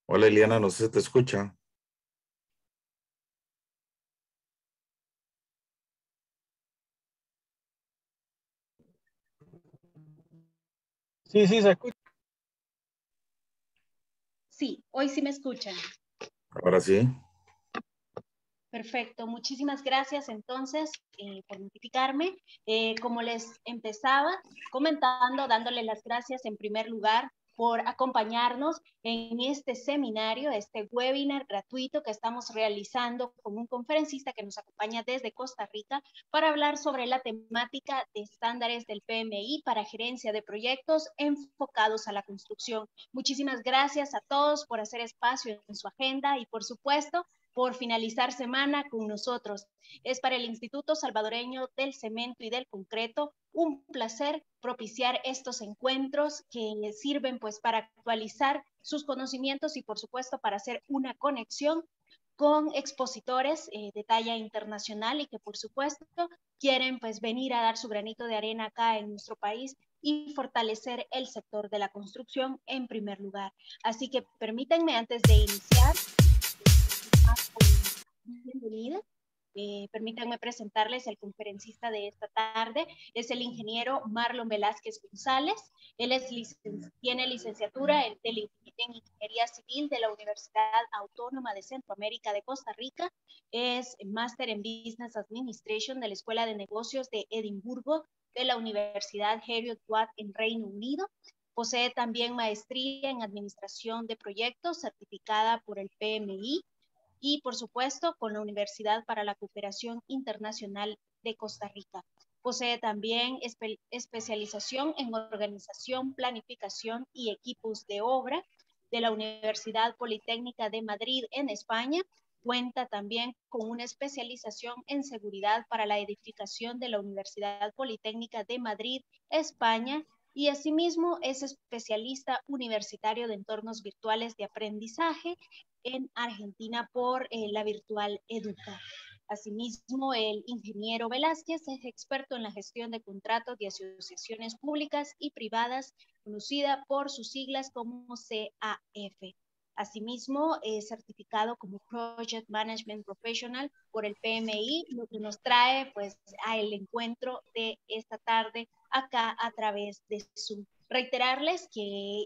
Hola Eliana, no sé si te escucha. Sí, sí, se escucha. Sí, hoy sí me escuchan. Ahora sí. Perfecto, muchísimas gracias entonces por notificarme. Como les empezaba comentando, dándole las gracias en primer lugar por acompañarnos en este seminario, este webinar gratuito que estamos realizando con un conferencista que nos acompaña desde Costa Rica para hablar sobre la temática de estándares del PMI para gerencia de proyectos enfocados a la construcción. Muchísimas gracias a todos por hacer espacio en su agenda y por supuesto por finalizar semana con nosotros. Es para el Instituto Salvadoreño del Cemento y del Concreto un placer propiciar estos encuentros que sirven pues para actualizar sus conocimientos y por supuesto para hacer una conexión con expositores de talla internacional y que por supuesto quieren pues venir a dar su granito de arena acá en nuestro país y fortalecer el sector de la construcción en primer lugar. Así que permítanme antes de iniciar bienvenida. Permítanme presentarles el conferencista de esta tarde. Es el ingeniero Marlon Velázquez González. Él tiene licenciatura en Ingeniería Civil de la Universidad Autónoma de Centroamérica de Costa Rica. Es máster en Business Administration de la Escuela de Negocios de Edimburgo de la Universidad Heriot-Watt en Reino Unido. Posee también maestría en Administración de Proyectos certificada por el PMI y, por supuesto, con la Universidad para la Cooperación Internacional de Costa Rica. Posee también especialización en organización, planificación y equipos de obra de la Universidad Politécnica de Madrid en España. Cuenta también con una especialización en seguridad para la edificación de la Universidad Politécnica de Madrid, España, y asimismo es especialista universitario de entornos virtuales de aprendizaje en Argentina por la Virtual Educa. Asimismo, el ingeniero Velázquez es experto en la gestión de contratos de asociaciones públicas y privadas, conocida por sus siglas como CAF. Asimismo, es certificado como Project Management Professional por el PMI, lo que nos trae pues al encuentro de esta tarde acá a través de Zoom. Reiterarles que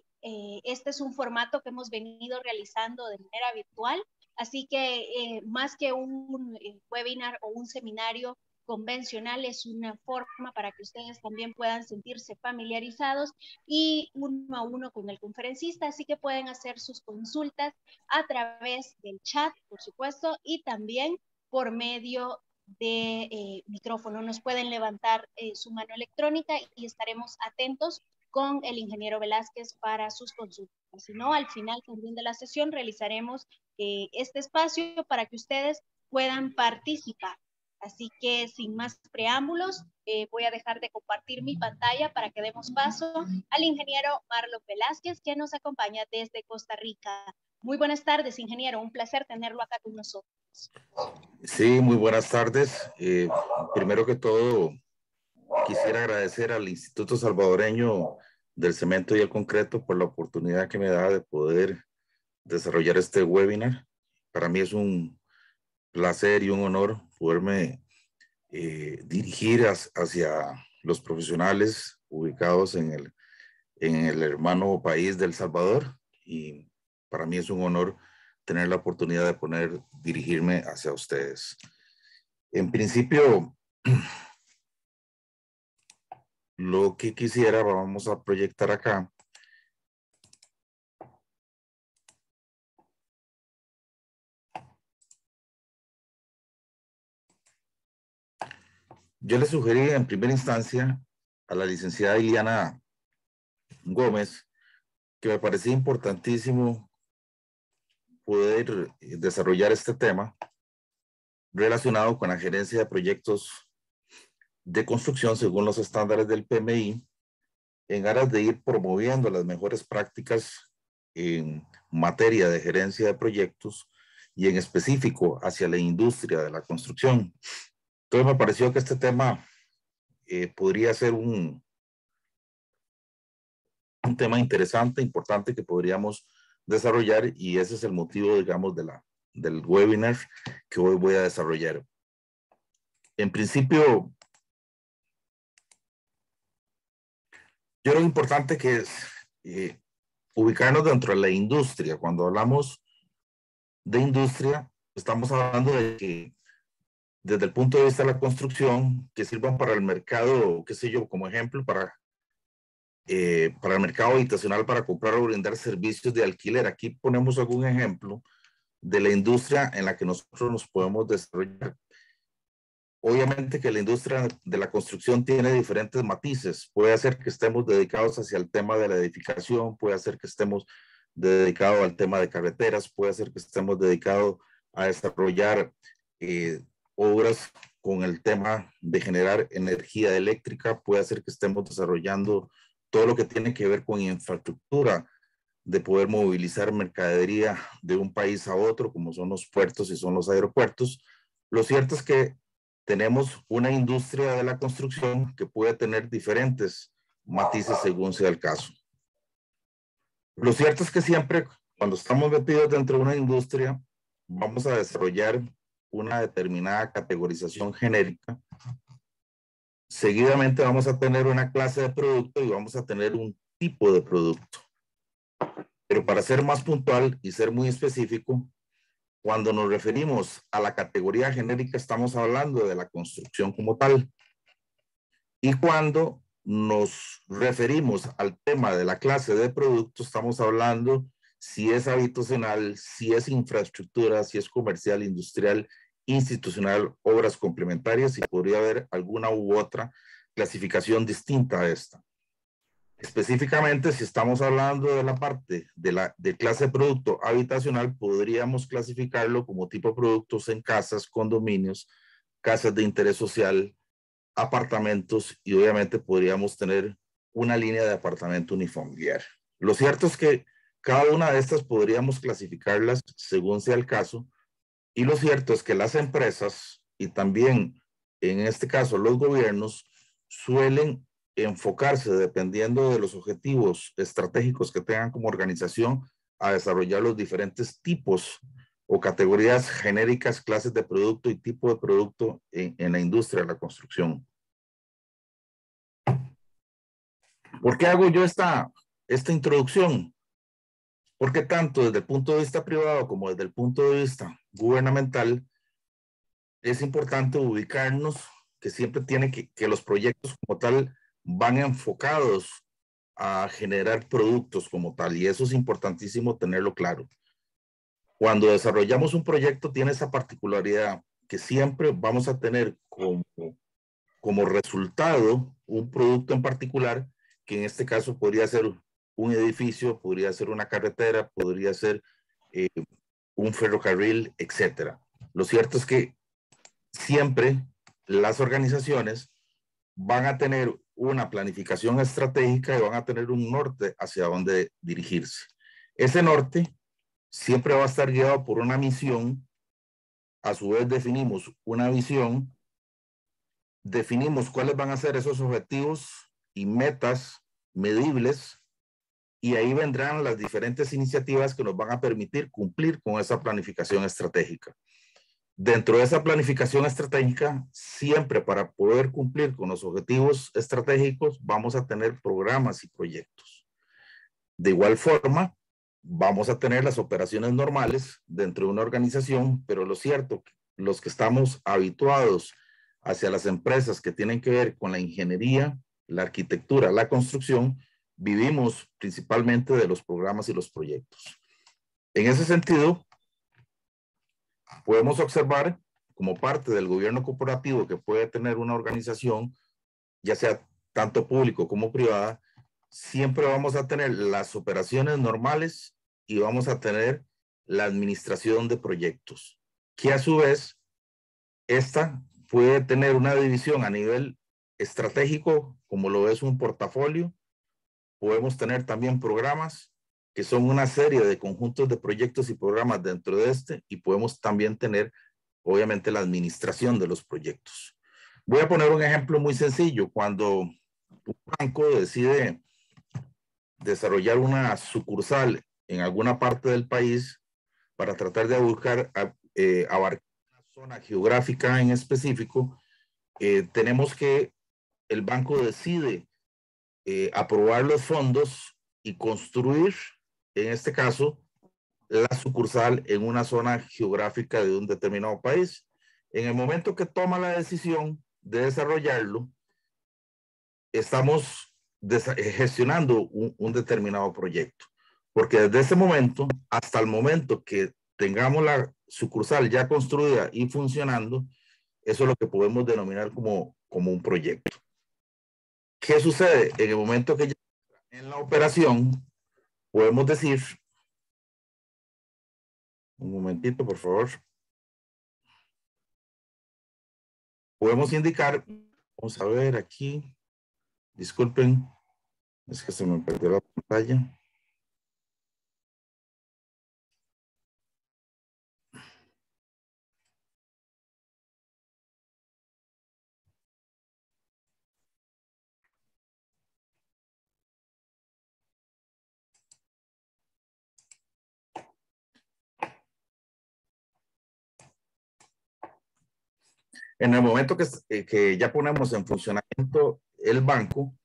este es un formato que hemos venido realizando de manera virtual, así que más que un webinar o un seminario convencional, es una forma para que ustedes también puedan sentirse familiarizados y uno a uno con el conferencista, así que pueden hacer sus consultas a través del chat, por supuesto, y también por medio de micrófono. Nos pueden levantar su mano electrónica y estaremos atentos con el ingeniero Velázquez para sus consultas. Si no, al final también de la sesión realizaremos este espacio para que ustedes puedan participar. Así que sin más preámbulos, voy a dejar de compartir mi pantalla para que demos paso al ingeniero Marlon Velázquez, que nos acompaña desde Costa Rica. Muy buenas tardes, ingeniero. Un placer tenerlo acá con nosotros. Sí, muy buenas tardes. Primero que todo, quisiera agradecer al Instituto Salvadoreño del Cemento y el Concreto por la oportunidad que me da de poder desarrollar este webinar. Para mí es un placer y un honor poderme dirigir hacia los profesionales ubicados en el hermano país del Salvador, y para mí es un honor tener la oportunidad de poder dirigirme hacia ustedes. En principio, lo que quisiera, vamos a proyectar acá. Yo le sugerí en primera instancia a la licenciada Iliana Gómez que me parecía importantísimo poder desarrollar este tema relacionado con la gerencia de proyectos de construcción según los estándares del PMI, en aras de ir promoviendo las mejores prácticas en materia de gerencia de proyectos y en específico hacia la industria de la construcción. Entonces me pareció que este tema podría ser un tema interesante, importante, que podríamos desarrollar, y ese es el motivo, digamos, del webinar que hoy voy a desarrollar. En principio, yo creo que lo importante que es ubicarnos dentro de la industria. Cuando hablamos de industria, estamos hablando de que desde el punto de vista de la construcción, que sirvan para el mercado, qué sé yo, como ejemplo, para el mercado habitacional, para comprar o brindar servicios de alquiler. Aquí ponemos algún ejemplo de la industria en la que nosotros nos podemos desarrollar. Obviamente que la industria de la construcción tiene diferentes matices. Puede ser que estemos dedicados hacia el tema de la edificación, puede ser que estemos dedicados al tema de carreteras, puede ser que estemos dedicados a desarrollar obras con el tema de generar energía eléctrica, puede ser que estemos desarrollando todo lo que tiene que ver con infraestructura, de poder movilizar mercadería de un país a otro, como son los puertos y son los aeropuertos. Lo cierto es que tenemos una industria de la construcción que puede tener diferentes matices según sea el caso. Lo cierto es que siempre, cuando estamos metidos dentro de una industria, vamos a desarrollar una determinada categorización genérica. Seguidamente vamos a tener una clase de producto y vamos a tener un tipo de producto. Pero para ser más puntual y ser muy específico, cuando nos referimos a la categoría genérica, estamos hablando de la construcción como tal. Y cuando nos referimos al tema de la clase de producto, estamos hablando si es habitacional, si es infraestructura, si es comercial, industrial, institucional, obras complementarias, y podría haber alguna u otra clasificación distinta a esta. Específicamente, si estamos hablando de la parte de clase de producto habitacional, podríamos clasificarlo como tipo de productos en casas, condominios, casas de interés social, apartamentos, y obviamente podríamos tener una línea de apartamento unifamiliar. Lo cierto es que cada una de estas podríamos clasificarlas según sea el caso, y lo cierto es que las empresas y también en este caso los gobiernos suelen enfocarse, dependiendo de los objetivos estratégicos que tengan como organización, a desarrollar los diferentes tipos o categorías genéricas, clases de producto y tipo de producto en la industria de la construcción. ¿Por qué hago yo esta introducción? Porque tanto desde el punto de vista privado como desde el punto de vista gubernamental, es importante ubicarnos que siempre tiene que los proyectos como tal van enfocados a generar productos como tal, y eso es importantísimo tenerlo claro. Cuando desarrollamos un proyecto tiene esa particularidad que siempre vamos a tener como resultado un producto en particular, que en este caso podría ser un edificio, podría ser una carretera, podría ser un ferrocarril, etcétera. Lo cierto es que siempre las organizaciones van a tener una planificación estratégica y van a tener un norte hacia dónde dirigirse. Ese norte siempre va a estar guiado por una misión. A su vez definimos una visión, definimos cuáles van a ser esos objetivos y metas medibles, y ahí vendrán las diferentes iniciativas que nos van a permitir cumplir con esa planificación estratégica. Dentro de esa planificación estratégica, siempre para poder cumplir con los objetivos estratégicos, vamos a tener programas y proyectos. De igual forma, vamos a tener las operaciones normales dentro de una organización, pero lo cierto, los que estamos habituados hacia las empresas que tienen que ver con la ingeniería, la arquitectura, la construcción, vivimos principalmente de los programas y los proyectos. En ese sentido, podemos observar como parte del gobierno corporativo que puede tener una organización, ya sea tanto público como privada, siempre vamos a tener las operaciones normales y vamos a tener la administración de proyectos, que a su vez, esta puede tener una división a nivel estratégico, como lo es un portafolio. Podemos tener también programas, que son una serie de conjuntos de proyectos y programas dentro de este, y podemos también tener, obviamente, la administración de los proyectos. Voy a poner un ejemplo muy sencillo. Cuando un banco decide desarrollar una sucursal en alguna parte del país para tratar de buscar abarcar una zona geográfica en específico, tenemos que el banco decide aprobar los fondos y construir, en este caso, la sucursal en una zona geográfica de un determinado país. En el momento que toma la decisión de desarrollarlo, estamos gestionando un determinado proyecto, porque desde ese momento hasta el momento que tengamos la sucursal ya construida y funcionando, eso es lo que podemos denominar como un proyecto. ¿Qué sucede? En el momento que ya en la operación, podemos decir, un momentito, por favor, podemos indicar, vamos a ver aquí, disculpen, es que se me perdió la pantalla. En el momento que ya ponemos en funcionamiento el banco,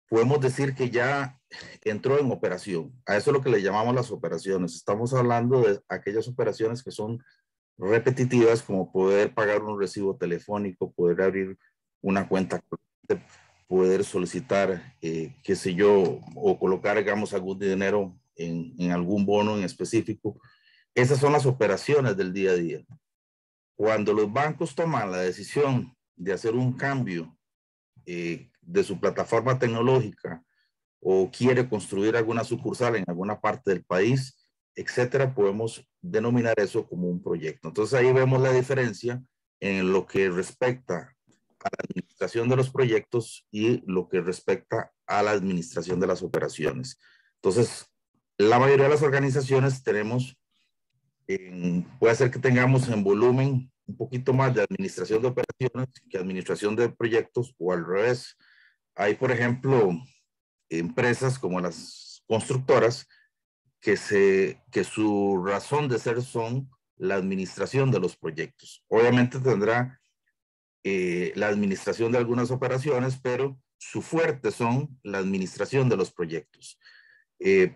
podemos decir que ya entró en operación. A eso es lo que le llamamos las operaciones. Estamos hablando de aquellas operaciones que son repetitivas, como poder pagar un recibo telefónico, poder abrir una cuenta, poder solicitar, qué sé yo, o colocar, digamos, algún dinero en algún bono en específico. Esas son las operaciones del día a día. Cuando los bancos toman la decisión de hacer un cambio de su plataforma tecnológica o quiere construir alguna sucursal en alguna parte del país, etcétera, podemos denominar eso como un proyecto. Entonces ahí vemos la diferencia en lo que respecta a la administración de los proyectos y lo que respecta a la administración de las operaciones. Entonces, la mayoría de las organizaciones tenemos, puede ser que tengamos en volumen un poquito más de administración de operaciones que administración de proyectos, o al revés. Hay, por ejemplo, empresas como las constructoras que su razón de ser son la administración de los proyectos. Obviamente tendrá la administración de algunas operaciones, pero su fuerte son la administración de los proyectos.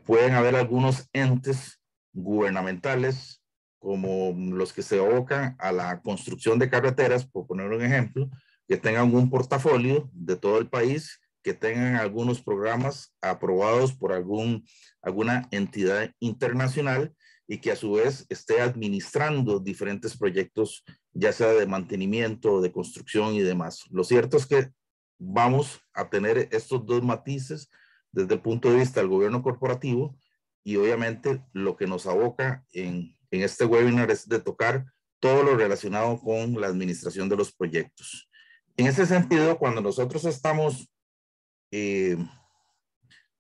Pueden haber algunos entes gubernamentales como los que se abocan a la construcción de carreteras, por poner un ejemplo, que tengan un portafolio de todo el país, que tengan algunos programas aprobados por alguna entidad internacional y que a su vez esté administrando diferentes proyectos, ya sea de mantenimiento, de construcción y demás. Lo cierto es que vamos a tener estos dos matices desde el punto de vista del gobierno corporativo, y obviamente lo que nos aboca en este webinar es de tocar todo lo relacionado con la administración de los proyectos. En ese sentido, cuando nosotros estamos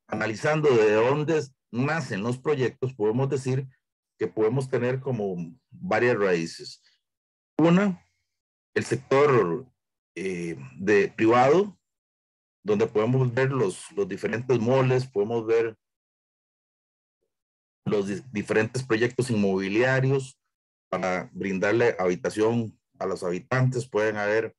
analizando de dónde nacen los proyectos, podemos decir que podemos tener como varias raíces. Una, el sector de privado, donde podemos ver los diferentes moles, podemos ver los diferentes proyectos inmobiliarios para brindarle habitación a los habitantes. Pueden haber,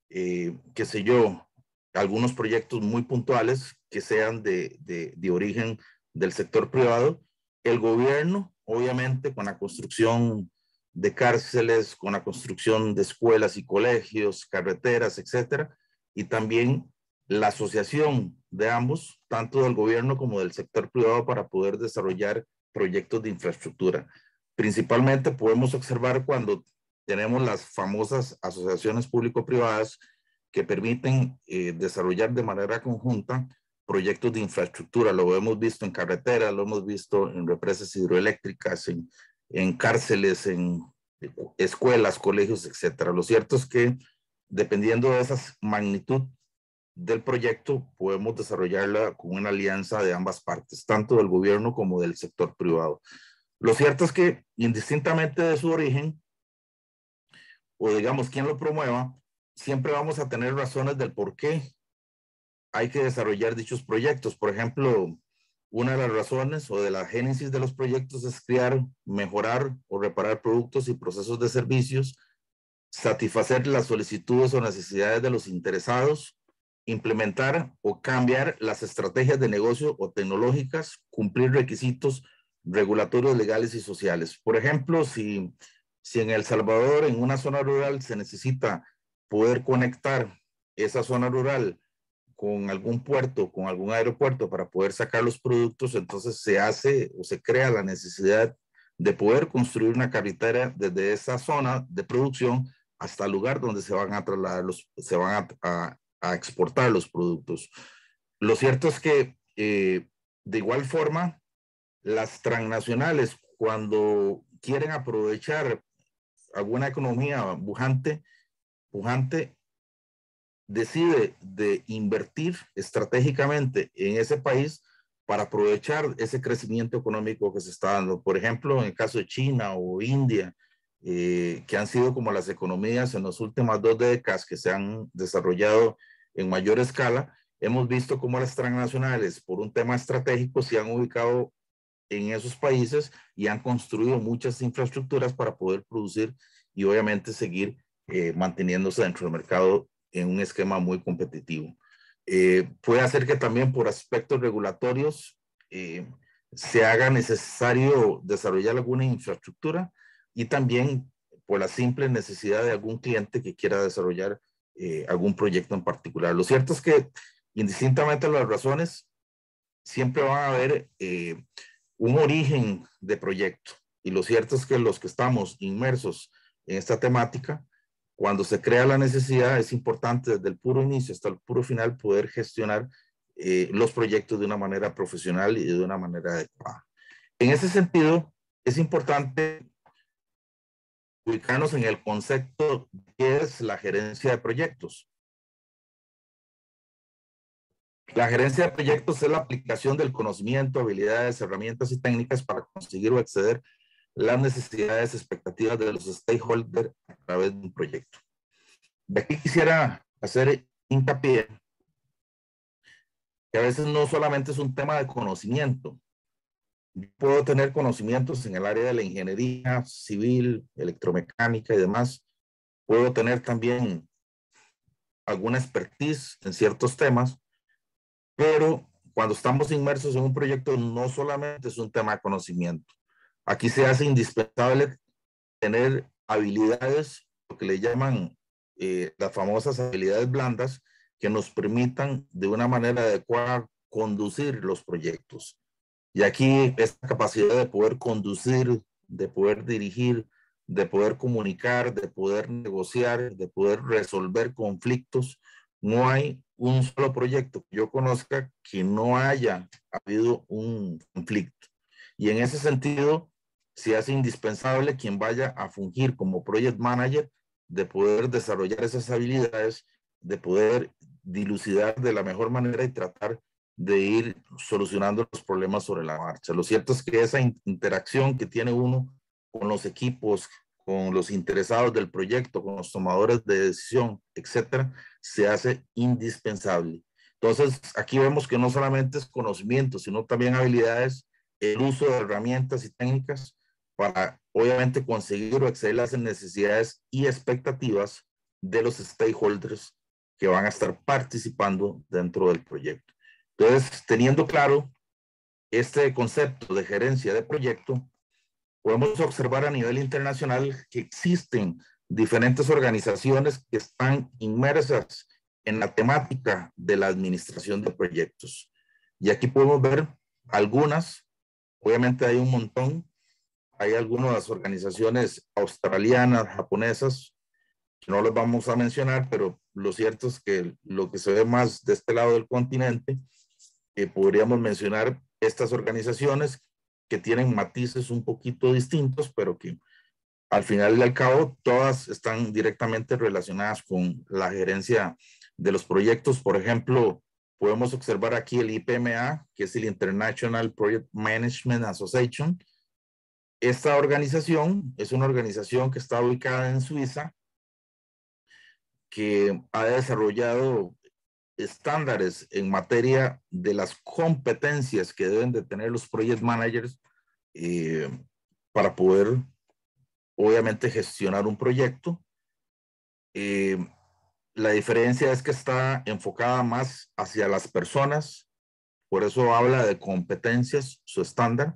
qué sé yo, algunos proyectos muy puntuales que sean de origen del sector privado. El gobierno, obviamente, con la construcción de cárceles, con la construcción de escuelas y colegios, carreteras, etcétera, y también la asociación de ambos, tanto del gobierno como del sector privado, para poder desarrollar proyectos de infraestructura. Principalmente podemos observar cuando tenemos las famosas asociaciones público-privadas que permiten desarrollar de manera conjunta proyectos de infraestructura. Lo hemos visto en carreteras, lo hemos visto en represas hidroeléctricas, en cárceles, en escuelas, colegios, etcétera. Lo cierto es que dependiendo de esa magnitud del proyecto, podemos desarrollarla con una alianza de ambas partes, tanto del gobierno como del sector privado. Lo cierto es que, indistintamente de su origen, o digamos quién lo promueva, siempre vamos a tener razones del por qué hay que desarrollar dichos proyectos. Por ejemplo, una de las razones o de la génesis de los proyectos es crear, mejorar o reparar productos y procesos de servicios, satisfacer las solicitudes o necesidades de los interesados, implementar o cambiar las estrategias de negocio o tecnológicas, cumplir requisitos regulatorios legales y sociales. Por ejemplo, si en El Salvador, en una zona rural, se necesita poder conectar esa zona rural con algún puerto, con algún aeropuerto para poder sacar los productos, entonces se hace o se crea la necesidad de poder construir una carretera desde esa zona de producción hasta el lugar donde se van a trasladar se van a exportar los productos. Lo cierto es que de igual forma, las transnacionales, cuando quieren aprovechar alguna economía pujante, decide de invertir estratégicamente en ese país para aprovechar ese crecimiento económico que se está dando. Por ejemplo, en el caso de China o India, que han sido como las economías en las últimas 2 décadas que se han desarrollado en mayor escala, hemos visto cómo las transnacionales, por un tema estratégico, se han ubicado en esos países y han construido muchas infraestructuras para poder producir y obviamente seguir manteniéndose dentro del mercado en un esquema muy competitivo. Puede hacer que también por aspectos regulatorios se haga necesario desarrollar alguna infraestructura y también por la simple necesidad de algún cliente que quiera desarrollar algún proyecto en particular. Lo cierto es que, indistintamente de las razones, siempre van a haber un origen de proyecto. Y lo cierto es que los que estamos inmersos en esta temática, cuando se crea la necesidad, es importante desde el puro inicio hasta el puro final poder gestionar los proyectos de una manera profesional y de una manera adecuada. En ese sentido, es importante ubicarnos en el concepto que es la gerencia de proyectos. La gerencia de proyectos es la aplicación del conocimiento, habilidades, herramientas y técnicas para conseguir o exceder las necesidades, expectativas de los stakeholders a través de un proyecto. De aquí quisiera hacer hincapié que a veces no solamente es un tema de conocimiento. Yo puedo tener conocimientos en el área de la ingeniería civil, electromecánica y demás. Puedo tener también alguna expertise en ciertos temas, pero cuando estamos inmersos en un proyecto no solamente es un tema de conocimiento. Aquí se hace indispensable tener habilidades, lo que le llaman las famosas habilidades blandas, que nos permitan de una manera adecuada conducir los proyectos. Y aquí esta capacidad de poder conducir, de poder dirigir, de poder comunicar, de poder negociar, de poder resolver conflictos. No hay un solo proyecto que yo conozca que no haya habido un conflicto. Y en ese sentido, se hace indispensable quien vaya a fungir como project manager de poder desarrollar esas habilidades, de poder dilucidar de la mejor manera y tratar de ir solucionando los problemas sobre la marcha. Lo cierto es que esa interacción que tiene uno con los equipos, con los interesados del proyecto, con los tomadores de decisión, etcétera, se hace indispensable. Entonces, aquí vemos que no solamente es conocimiento, sino también habilidades, el uso de herramientas y técnicas para, obviamente, conseguir o exceder las necesidades y expectativas de los stakeholders que van a estar participando dentro del proyecto. Entonces, teniendo claro este concepto de gerencia de proyecto, podemos observar a nivel internacional que existen diferentes organizaciones que están inmersas en la temática de la administración de proyectos. Y aquí podemos ver algunas, obviamente hay un montón, hay algunas organizaciones australianas, japonesas, que no las vamos a mencionar, pero lo cierto es que lo que se ve más de este lado del continente, podríamos mencionar estas organizaciones que tienen matices un poquito distintos, pero que al final y al cabo todas están directamente relacionadas con la gerencia de los proyectos. Por ejemplo, podemos observar aquí el IPMA, que es el International Project Management Association. Esta organización es una organización que está ubicada en Suiza, que ha desarrollado estándares en materia de las competencias que deben de tener los project managers para poder, obviamente, gestionar un proyecto. La diferencia es que está enfocada más hacia las personas, por eso habla de competencias, su estándar.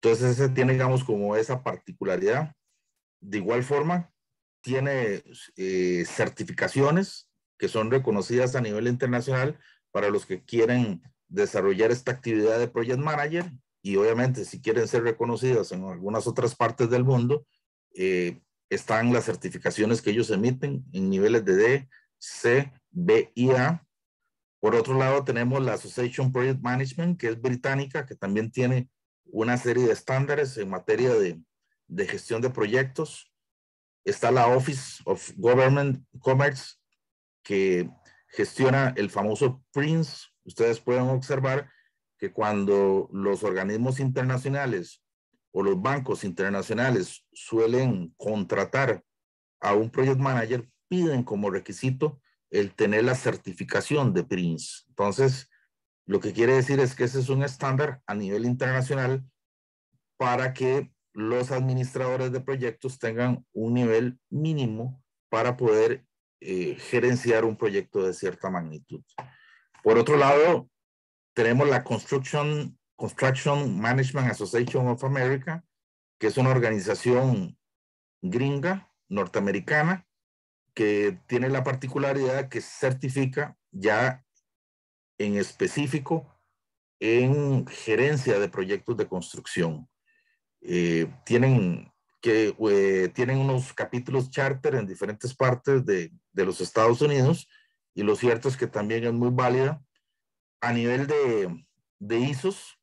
Entonces, ese tiene, digamos, como esa particularidad. De igual forma, tiene certificaciones que son reconocidas a nivel internacional para los que quieren desarrollar esta actividad de Project Manager, y obviamente si quieren ser reconocidas en algunas otras partes del mundo, están las certificaciones que ellos emiten en niveles de D, C, B y A. Por otro lado, tenemos la Association Project Management, que es británica, que también tiene una serie de estándares en materia de gestión de proyectos. Está la Office of Government Commerce, que gestiona el famoso PRINCE. Ustedes pueden observar que cuando los organismos internacionales o los bancos internacionales suelen contratar a un project manager, piden como requisito el tener la certificación de PRINCE. Entonces, lo que quiere decir es que ese es un estándar a nivel internacional para que los administradores de proyectos tengan un nivel mínimo para poder gerenciar un proyecto de cierta magnitud. Por otro lado, tenemos la Construction Management Association of America, que es una organización gringa, norteamericana, que tiene la particularidad que certifica ya en específico en gerencia de proyectos de construcción. Tienen unos capítulos charter en diferentes partes de los Estados Unidos, y lo cierto es que también es muy válida. A nivel de ISOs,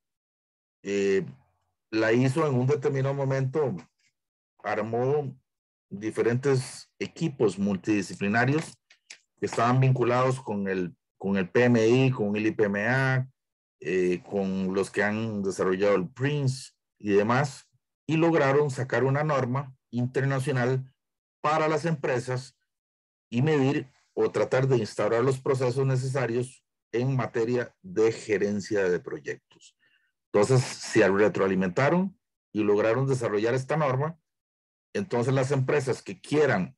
la ISO en un determinado momento armó diferentes equipos multidisciplinarios que estaban vinculados con el PMI, con el IPMA, con los que han desarrollado el PRINCE y demás, y lograron sacar una norma internacional para las empresas y medir o tratar de instaurar los procesos necesarios en materia de gerencia de proyectos. Entonces, se retroalimentaron y lograron desarrollar esta norma. Entonces, las empresas que quieran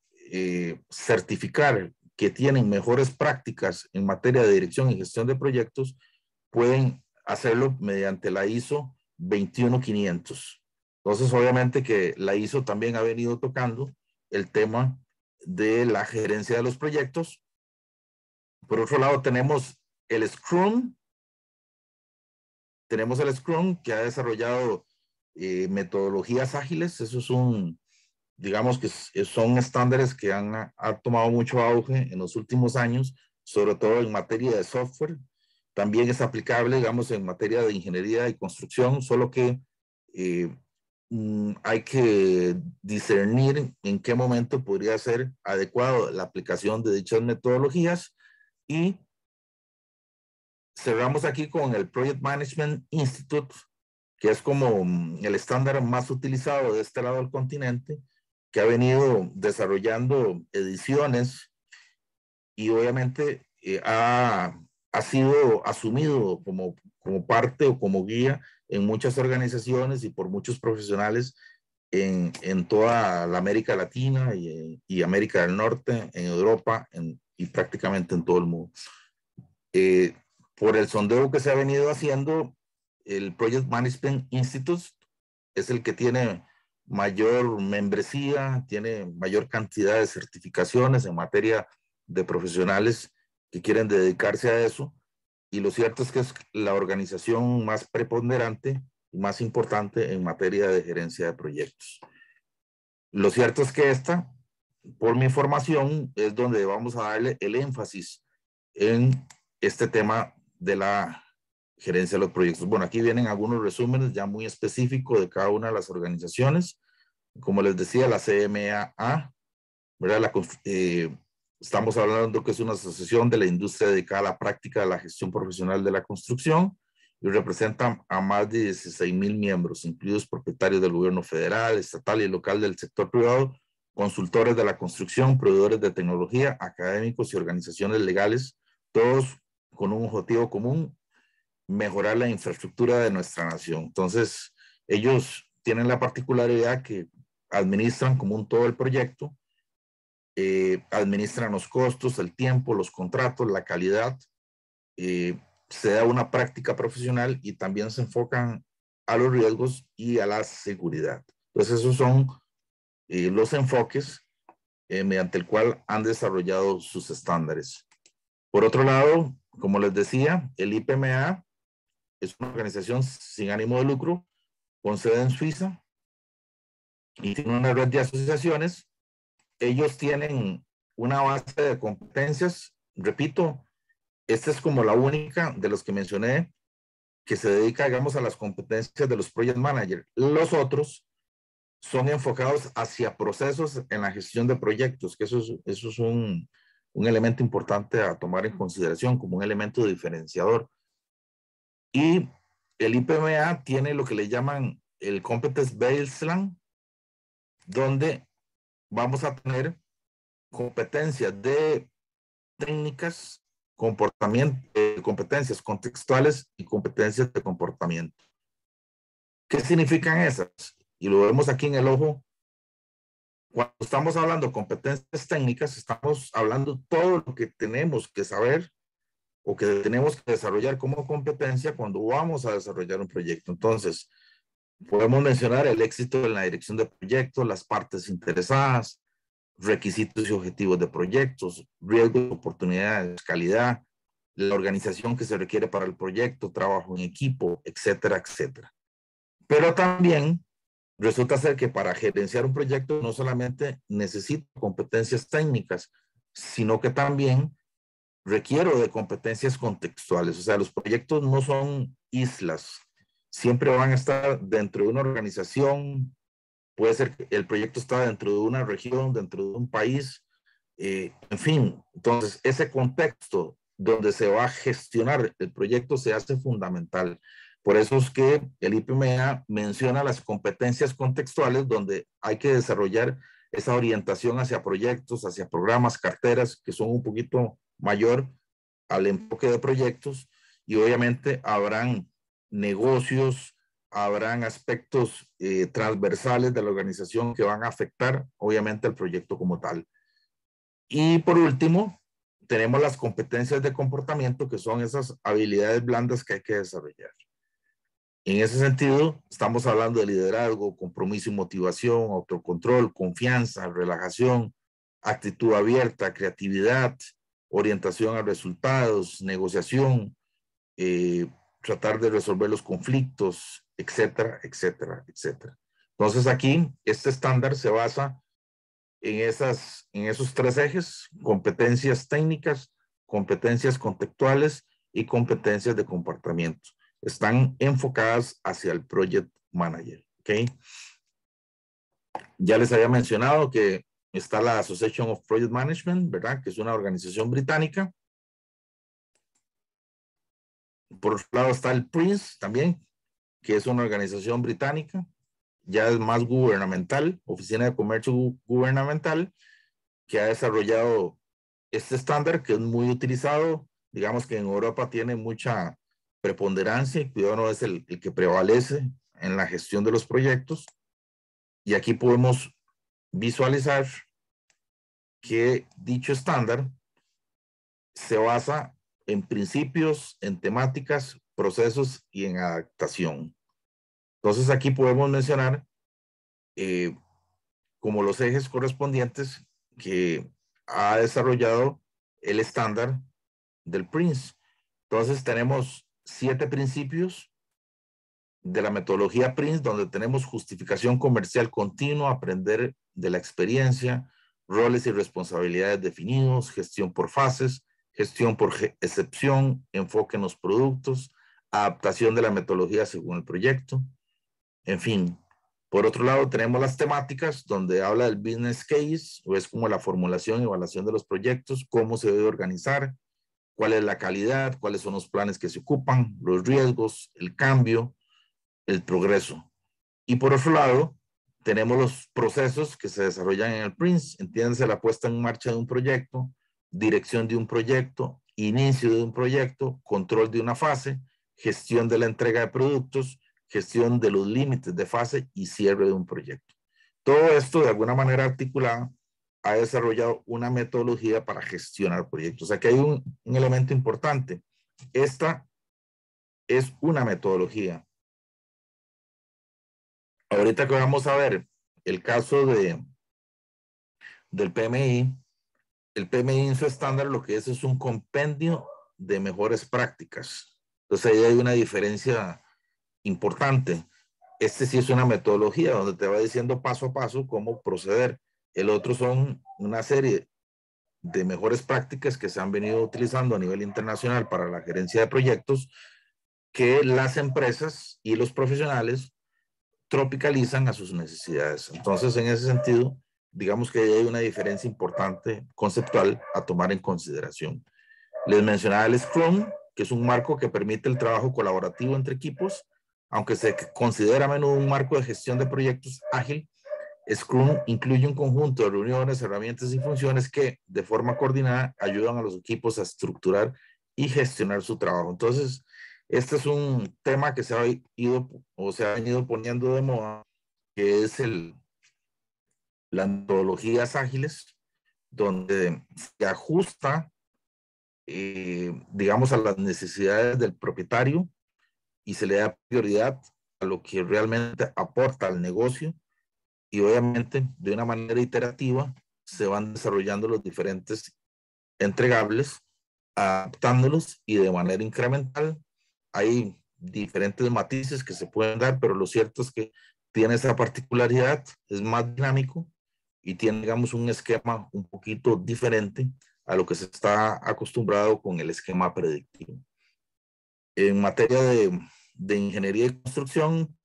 certificar que tienen mejores prácticas en materia de dirección y gestión de proyectos, pueden hacerlo mediante la ISO 21500. Entonces, obviamente que la ISO también ha venido tocando el tema de la gerencia de los proyectos. Por otro lado, tenemos el Scrum. Tenemos el Scrum, que ha desarrollado metodologías ágiles. Eso es digamos que son estándares que ha tomado mucho auge en los últimos años, sobre todo en materia de software. También es aplicable, digamos, en materia de ingeniería y construcción, solo que hay que discernir en qué momento podría ser adecuado la aplicación de dichas metodologías. Y cerramos aquí con el Project Management Institute, que es como el estándar más utilizado de este lado del continente, que ha venido desarrollando ediciones y obviamente ha sido asumido como parte o como guía en muchas organizaciones y por muchos profesionales en toda la América Latina y América del Norte, en Europa y prácticamente en todo el mundo. Por el sondeo que se ha venido haciendo, el Project Management Institute es el que tiene mayor membresía, tiene mayor cantidad de certificaciones en materia de profesionales que quieren dedicarse a eso, y lo cierto es que es la organización más preponderante y más importante en materia de gerencia de proyectos. Lo cierto es que esta, por mi información, es donde vamos a darle el énfasis en este tema de la gerencia de los proyectos. Bueno, aquí vienen algunos resúmenes ya muy específicos de cada una de las organizaciones. Como les decía, la CMAA, ¿verdad? Estamos hablando que es una asociación de la industria dedicada a la práctica de la gestión profesional de la construcción, y representan a más de 16,000 miembros, incluidos propietarios del gobierno federal, estatal y local del sector privado, consultores de la construcción, proveedores de tecnología, académicos y organizaciones legales todos con un objetivo común, mejorar la infraestructura de nuestra nación. Entonces, ellos tienen la particularidad que administran como un todo el proyecto, administran los costos, el tiempo, los contratos, la calidad, se da una práctica profesional y también se enfocan a los riesgos y a la seguridad. Entonces, esos son los enfoques mediante el cual han desarrollado sus estándares. Por otro lado, como les decía, el IPMA es una organización sin ánimo de lucro con sede en Suiza y tiene una red de asociaciones. Ellos tienen una base de competencias, repito, esta es como la única de los que mencioné que se dedica, digamos, a las competencias de los project managers. Los otros son enfocados hacia procesos en la gestión de proyectos, que eso es un elemento importante a tomar en consideración como un elemento diferenciador. Y el IPMA tiene lo que le llaman el Competence Baseline, donde vamos a tener competencias de técnicas, competencias contextuales y competencias de comportamiento. ¿Qué significan esas? Y lo vemos aquí en el ojo. Cuando estamos hablando de competencias técnicas, estamos hablando todo lo que tenemos que saber o que tenemos que desarrollar como competencia cuando vamos a desarrollar un proyecto. Entonces, podemos mencionar el éxito en la dirección de proyectos, las partes interesadas, requisitos y objetivos de proyectos, riesgos, oportunidades, calidad, la organización que se requiere para el proyecto, trabajo en equipo, etcétera, etcétera. Pero también resulta ser que para gerenciar un proyecto no solamente necesito competencias técnicas, sino que también requiero de competencias contextuales. O sea, los proyectos no son islas, siempre van a estar dentro de una organización. Puede ser que el proyecto está dentro de una región, dentro de un país, en fin. Entonces, ese contexto donde se va a gestionar el proyecto se hace fundamental. Por eso es que el IPMA menciona las competencias contextuales donde hay que desarrollar esa orientación hacia proyectos, hacia programas, carteras, que son un poquito mayor al enfoque de proyectos, y obviamente habrán negocios, habrán aspectos transversales de la organización que van a afectar obviamente el proyecto como tal. Y por último, tenemos las competencias de comportamiento, que son esas habilidades blandas que hay que desarrollar. En ese sentido, estamos hablando de liderazgo, compromiso y motivación, autocontrol, confianza, relajación, actitud abierta, creatividad, orientación a resultados, negociación, tratar de resolver los conflictos, etcétera, etcétera, etcétera. Entonces aquí, este estándar se basa en esos tres ejes: competencias técnicas, competencias contextuales y competencias de comportamiento. Están enfocadas hacia el project manager, ¿ok? Ya les había mencionado que está la Association of Project Management, ¿verdad? Que es una organización británica. Por otro lado está el PRINCE también, que es una organización británica, ya es más gubernamental, Oficina de Comercio Gubernamental, que ha desarrollado este estándar que es muy utilizado. Digamos que en Europa tiene mucha preponderancia y cuidado no es el que prevalece en la gestión de los proyectos. Y aquí podemos visualizar que dicho estándar se basa en principios, en temáticas, procesos y en adaptación. Entonces aquí podemos mencionar como los ejes correspondientes que ha desarrollado el estándar del PRINCE. Entonces tenemos 7 principios de la metodología PRINCE, donde tenemos justificación comercial continua, aprender de la experiencia, roles y responsabilidades definidos, gestión por fases, gestión por excepción, enfoque en los productos, adaptación de la metodología según el proyecto, en fin. Por otro lado, tenemos las temáticas, donde habla del business case, o es como la formulación y evaluación de los proyectos, cómo se debe organizar, cuál es la calidad, cuáles son los planes que se ocupan, los riesgos, el cambio, el progreso. Y por otro lado, tenemos los procesos que se desarrollan en el PRINCE, entiéndase la puesta en marcha de un proyecto, dirección de un proyecto, inicio de un proyecto, control de una fase, gestión de la entrega de productos, gestión de los límites de fase y cierre de un proyecto. Todo esto, de alguna manera articulada, ha desarrollado una metodología para gestionar proyectos. Aquí hay un elemento importante. Esta es una metodología. Ahorita que vamos a ver el caso del PMI, el PMI en su estándar lo que es un compendio de mejores prácticas. Entonces ahí hay una diferencia importante. Este sí es una metodología donde te va diciendo paso a paso cómo proceder. El otro son una serie de mejores prácticas que se han venido utilizando a nivel internacional para la gerencia de proyectos que las empresas y los profesionales tropicalizan a sus necesidades. Entonces, en ese sentido, digamos que hay una diferencia importante conceptual a tomar en consideración. Les mencionaba el Scrum, que es un marco que permite el trabajo colaborativo entre equipos, aunque se considera a menudo un marco de gestión de proyectos ágil. Scrum incluye un conjunto de reuniones, herramientas y funciones que de forma coordinada ayudan a los equipos a estructurar y gestionar su trabajo. Entonces, este es un tema que se ha venido poniendo de moda, que es las metodologías ágiles, donde se ajusta, digamos, a las necesidades del propietario y se le da prioridad a lo que realmente aporta al negocio. Y obviamente, de una manera iterativa, se van desarrollando los diferentes entregables, adaptándolos y de manera incremental. Hay diferentes matices que se pueden dar, pero lo cierto es que tiene esa particularidad, es más dinámico y tiene, digamos, un esquema un poquito diferente a lo que se está acostumbrado con el esquema predictivo. En materia de ingeniería y construcción,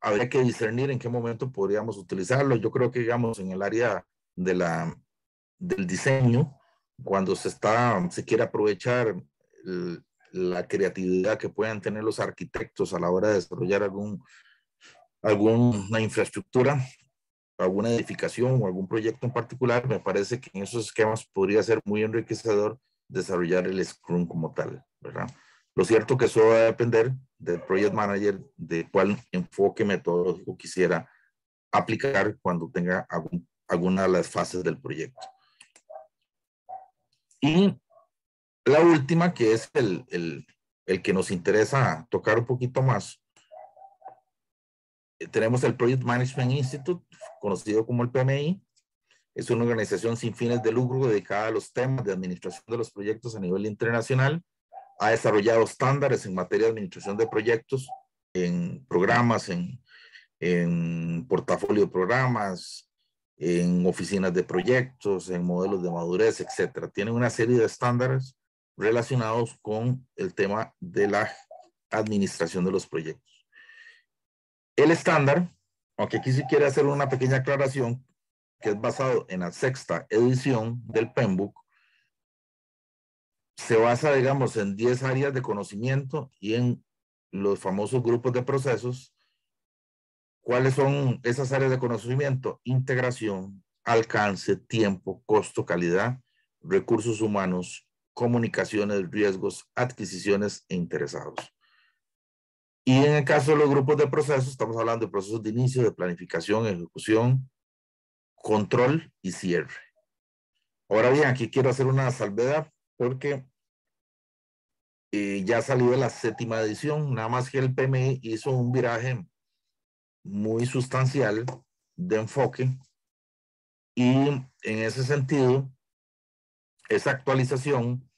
habría que discernir en qué momento podríamos utilizarlo. Yo creo que, digamos, en el área del diseño, cuando se quiere aprovechar la creatividad que puedan tener los arquitectos a la hora de desarrollar alguna infraestructura, alguna edificación o algún proyecto en particular, me parece que en esos esquemas podría ser muy enriquecedor desarrollar el Scrum como tal, ¿verdad? Lo cierto que eso va a depender del project manager, de cuál enfoque metodológico quisiera aplicar cuando tenga alguna de las fases del proyecto. Y la última, que es el que nos interesa tocar un poquito más, tenemos el Project Management Institute, conocido como el PMI. Es una organización sin fines de lucro dedicada a los temas de administración de los proyectos a nivel internacional. Ha desarrollado estándares en materia de administración de proyectos, en programas, en portafolio de programas, en oficinas de proyectos, en modelos de madurez, etcétera. Tiene una serie de estándares relacionados con el tema de la administración de los proyectos. El estándar, aunque aquí sí quiere hacer una pequeña aclaración, que es basado en la 6ª edición del PMBOK, se basa, digamos, en 10 áreas de conocimiento y en los famosos grupos de procesos. ¿Cuáles son esas áreas de conocimiento? Integración, alcance, tiempo, costo, calidad, recursos humanos, comunicaciones, riesgos, adquisiciones e interesados. Y en el caso de los grupos de procesos, estamos hablando de procesos de inicio, de planificación, ejecución, control y cierre. Ahora bien, aquí quiero hacer una salvedad porque ya salió de la 7ª edición, nada más que el PMI hizo un viraje muy sustancial de enfoque y en ese sentido, esa actualización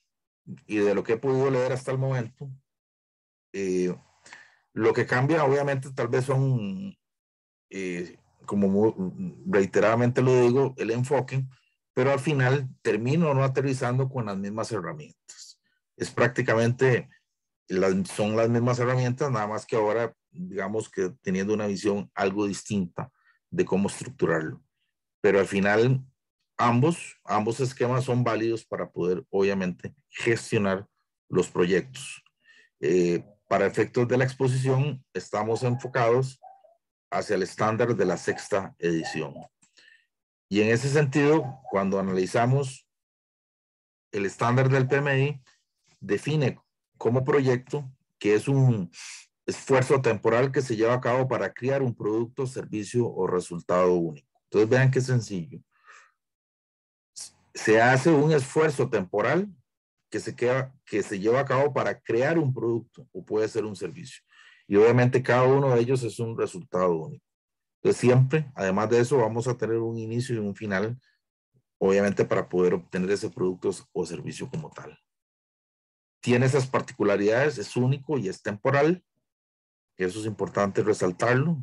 y de lo que he podido leer hasta el momento, lo que cambia obviamente tal vez son, como reiteradamente lo digo, el enfoque, pero al final termino no aterrizando con las mismas herramientas. Es prácticamente, son las mismas herramientas, nada más que ahora, digamos que teniendo una visión algo distinta de cómo estructurarlo. Pero al final, ambos esquemas son válidos para poder, obviamente, gestionar los proyectos. Para efectos de la exposición, estamos enfocados hacia el estándar de la 6ª edición. Y en ese sentido, cuando analizamos el estándar del PMI define como proyecto que es un esfuerzo temporal que se lleva a cabo para crear un producto, servicio o resultado único. Entonces vean qué sencillo. Se hace un esfuerzo temporal que se lleva a cabo para crear un producto o puede ser un servicio. Y obviamente cada uno de ellos es un resultado único. Entonces siempre, además de eso, vamos a tener un inicio y un final, obviamente para poder obtener ese producto o servicio como tal. Tiene esas particularidades, es único y es temporal. Eso es importante resaltarlo.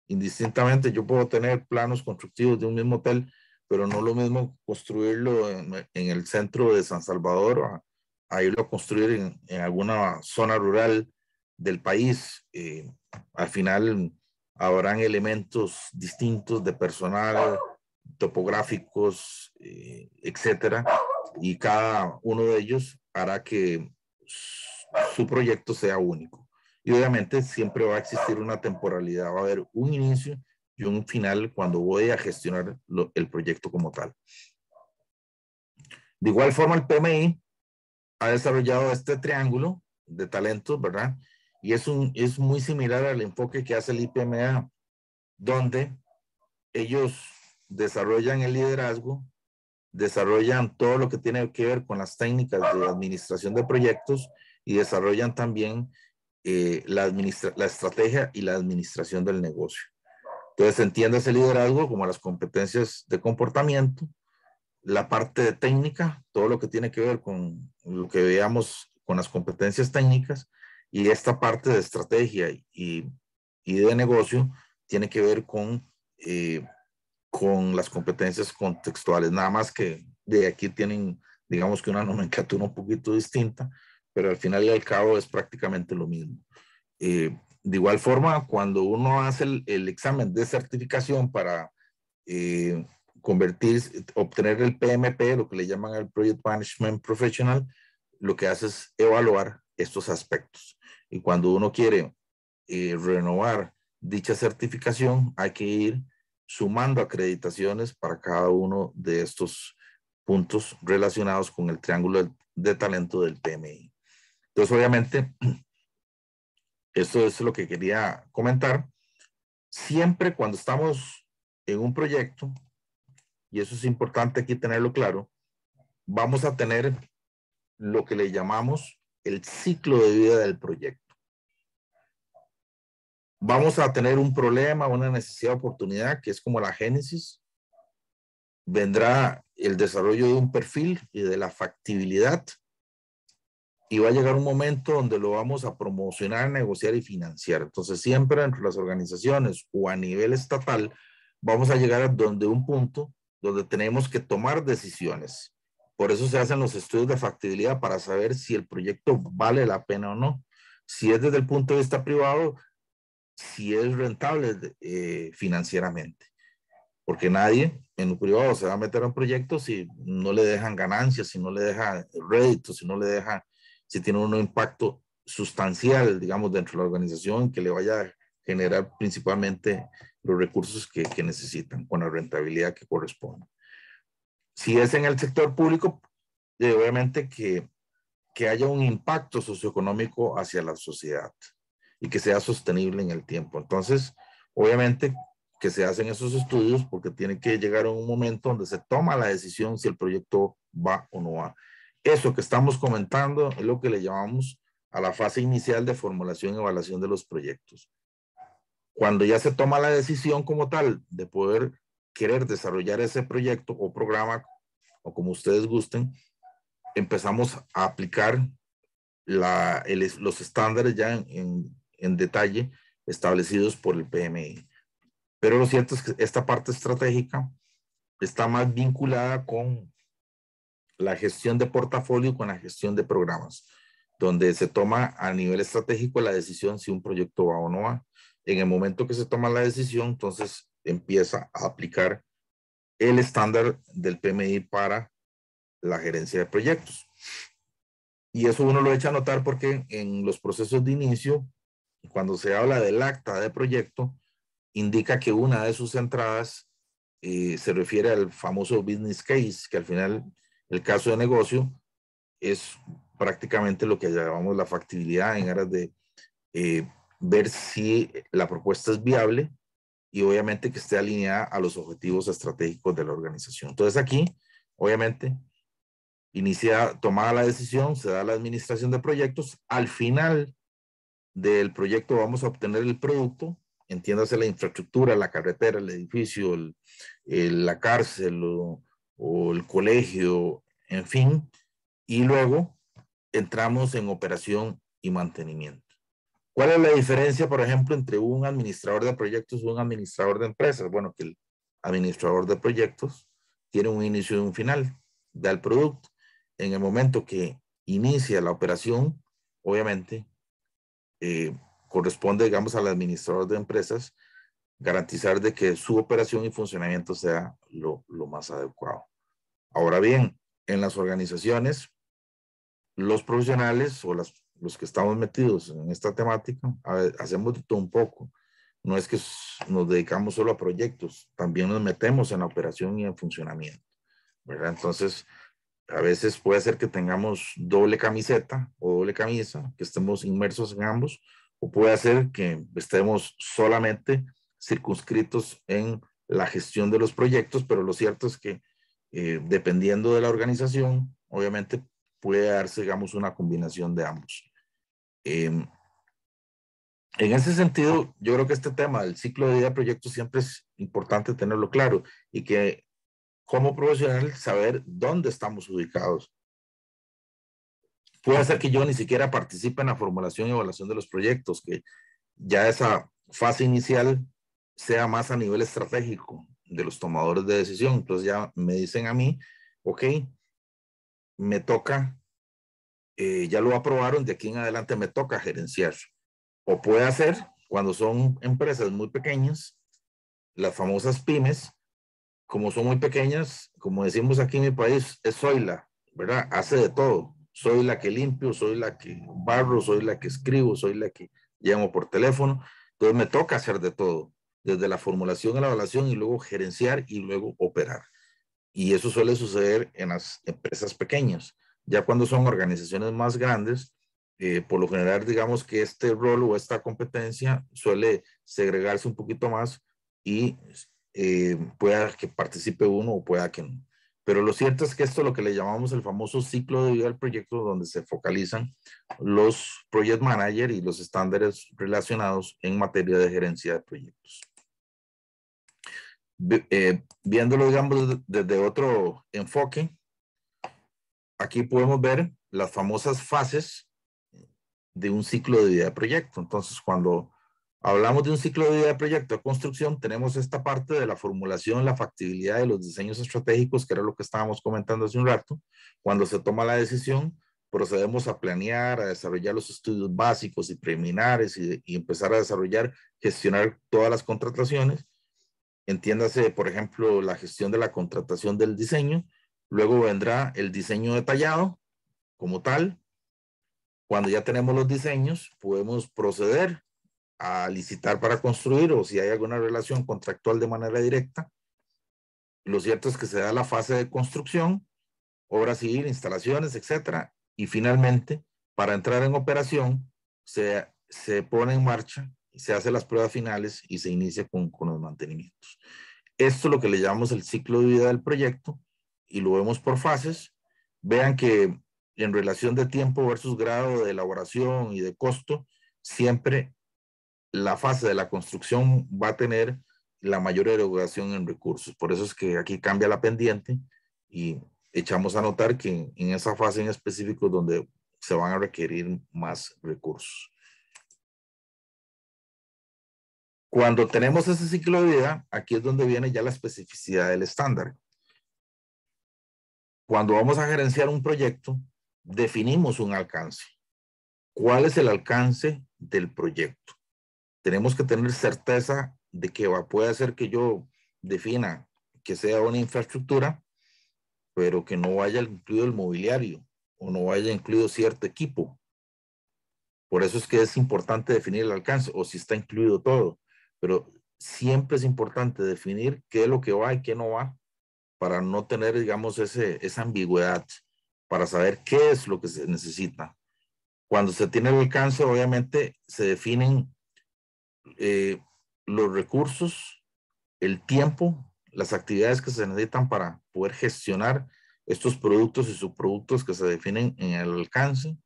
Indistintamente, yo puedo tener planos constructivos de un mismo hotel, pero no lo mismo construirlo en el centro de San Salvador a irlo a construir en alguna zona rural del país. Al final habrán elementos distintos de personal, topográficos, etcétera, y cada uno de ellos hará que su proyecto sea único. Y obviamente siempre va a existir una temporalidad, va a haber un inicio y un final cuando voy a gestionar el proyecto como tal. De igual forma, el PMI ha desarrollado este triángulo de talentos, ¿verdad? Y es muy similar al enfoque que hace el IPMA, donde ellos desarrollan el liderazgo, desarrollan todo lo que tiene que ver con las técnicas de administración de proyectos y desarrollan también la estrategia y la administración del negocio. Entonces, entiende ese liderazgo como las competencias de comportamiento, la parte de técnica, todo lo que tiene que ver con lo que veamos con las competencias técnicas, y esta parte de estrategia y de negocio tiene que ver con las competencias contextuales. Nada más que de aquí tienen, digamos que una nomenclatura un poquito distinta, pero al final y al cabo es prácticamente lo mismo. De igual forma, cuando uno hace el examen de certificación para obtener el PMP, lo que le llaman el Project Management Professional, lo que hace es evaluar estos aspectos. Y cuando uno quiere renovar dicha certificación, hay que ir sumando acreditaciones para cada uno de estos puntos relacionados con el triángulo de talento del PMI. Entonces, obviamente, eso es lo que quería comentar. Siempre cuando estamos en un proyecto, y eso es importante aquí tenerlo claro, vamos a tener lo que le llamamos el ciclo de vida del proyecto. Vamos a tener un problema, una necesidad, oportunidad, que es como la génesis. Vendrá el desarrollo de un perfil y de la factibilidad. Y va a llegar un momento donde lo vamos a promocionar, negociar y financiar. Entonces, siempre entre las organizaciones o a nivel estatal, vamos a llegar a un punto donde tenemos que tomar decisiones. Por eso se hacen los estudios de factibilidad para saber si el proyecto vale la pena o no. Si es desde el punto de vista privado, si es rentable financieramente. Porque nadie en lo privado se va a meter a un proyecto si no le dejan ganancias, si no le deja rédito, si no le deja, si tiene un impacto sustancial, digamos, dentro de la organización que le vaya a generar principalmente los recursos que necesitan con la rentabilidad que corresponde. Si es en el sector público, obviamente que haya un impacto socioeconómico hacia la sociedad y que sea sostenible en el tiempo. Entonces, obviamente que se hacen esos estudios porque tiene que llegar a un momento donde se toma la decisión si el proyecto va o no va. Eso que estamos comentando es lo que le llamamos a la fase inicial de formulación y evaluación de los proyectos. Cuando ya se toma la decisión como tal de poder querer desarrollar ese proyecto o programa, o como ustedes gusten, empezamos a aplicar los estándares ya en detalle establecidos por el PMI. Pero lo cierto es que esta parte estratégica está más vinculada con la gestión de portafolio, con la gestión de programas, donde se toma a nivel estratégico la decisión si un proyecto va o no va. En el momento que se toma la decisión, entonces empieza a aplicar el estándar del PMI para la gerencia de proyectos. Y eso uno lo echa a notar porque en los procesos de inicio, cuando se habla del acta de proyecto, indica que una de sus entradas se refiere al famoso business case, que al final el caso de negocio es prácticamente lo que llamamos la factibilidad en aras de ver si la propuesta es viable y obviamente que esté alineada a los objetivos estratégicos de la organización. Entonces aquí, obviamente, tomada la decisión, se da la administración de proyectos. Al final del proyecto vamos a obtener el producto, entiéndase la infraestructura, la carretera, el edificio, la cárcel o el colegio, en fin, y luego entramos en operación y mantenimiento. ¿Cuál es la diferencia, por ejemplo, entre un administrador de proyectos y un administrador de empresas? Bueno, que el administrador de proyectos tiene un inicio y un final, da el producto. En el momento que inicia la operación, obviamente, corresponde, digamos, al administrador de empresas garantizar de que su operación y funcionamiento sea lo más adecuado. Ahora bien, en las organizaciones, los profesionales o los que estamos metidos en esta temática, hacemos de todo un poco. No es que nos dedicamos solo a proyectos, también nos metemos en la operación y en funcionamiento, ¿verdad? Entonces, a veces puede ser que tengamos doble camiseta o doble camisa, que estemos inmersos en ambos, o puede ser que estemos solamente circunscritos en la gestión de los proyectos, pero lo cierto es que dependiendo de la organización, obviamente puede darse, digamos, una combinación de ambos. En ese sentido, yo creo que este tema del ciclo de vida de proyectos siempre es importante tenerlo claro y que como profesional saber dónde estamos ubicados. Puede ser que yo ni siquiera participe en la formulación y evaluación de los proyectos, que ya esa fase inicial sea más a nivel estratégico de los tomadores de decisión. Entonces ya me dicen a mí, ok, me toca, ya lo aprobaron, de aquí en adelante me toca gerenciar. O puede ser, cuando son empresas muy pequeñas, las famosas pymes, como son muy pequeñas, como decimos aquí en mi país, es soy la, ¿verdad? Hace de todo. Soy la que limpio, soy la que barro, soy la que escribo, soy la que llamo por teléfono. Entonces me toca hacer de todo, desde la formulación a la evaluación y luego gerenciar y luego operar. Y eso suele suceder en las empresas pequeñas. Ya cuando son organizaciones más grandes, por lo general, digamos que este rol o esta competencia suele segregarse un poquito más y pueda que participe uno o pueda que no. Pero lo cierto es que esto es lo que le llamamos el famoso ciclo de vida del proyecto, donde se focalizan los project manager y los estándares relacionados en materia de gerencia de proyectos. Viéndolo, digamos, desde otro enfoque, aquí podemos ver las famosas fases de un ciclo de vida de proyecto. Entonces, cuando hablamos de un ciclo de vida de proyecto de construcción, tenemos esta parte de la formulación, la factibilidad de los diseños estratégicos, que era lo que estábamos comentando hace un rato. Cuando se toma la decisión, procedemos a planear, a desarrollar los estudios básicos y preliminares y empezar a desarrollar, gestionar todas las contrataciones. Entiéndase, por ejemplo, la gestión de la contratación del diseño. Luego vendrá el diseño detallado como tal. Cuando ya tenemos los diseños, podemos proceder a licitar para construir o si hay alguna relación contractual de manera directa. Lo cierto es que se da la fase de construcción, obra civil, instalaciones, etcétera. Y finalmente, para entrar en operación, se pone en marcha, se hacen las pruebas finales y se inicia con los mantenimientos. Esto es lo que le llamamos el ciclo de vida del proyecto y lo vemos por fases. Vean que en relación de tiempo versus grado de elaboración y de costo, siempre la fase de la construcción va a tener la mayor erogación en recursos. Por eso es que aquí cambia la pendiente y echamos a notar que en esa fase en específico es donde se van a requerir más recursos. Cuando tenemos ese ciclo de vida, aquí es donde viene ya la especificidad del estándar. Cuando vamos a gerenciar un proyecto, definimos un alcance. ¿Cuál es el alcance del proyecto? Tenemos que tener certeza de que puede ser que yo defina que sea una infraestructura, pero que no vaya incluido el mobiliario o no vaya incluido cierto equipo. Por eso es que es importante definir el alcance o si está incluido todo. Pero siempre es importante definir qué es lo que va y qué no va para no tener, digamos, esa ambigüedad. para saber qué es lo que se necesita. Cuando se tiene el alcance, obviamente se definen los recursos, el tiempo, las actividades que se necesitan para poder gestionar estos productos y subproductos que se definen en el alcance.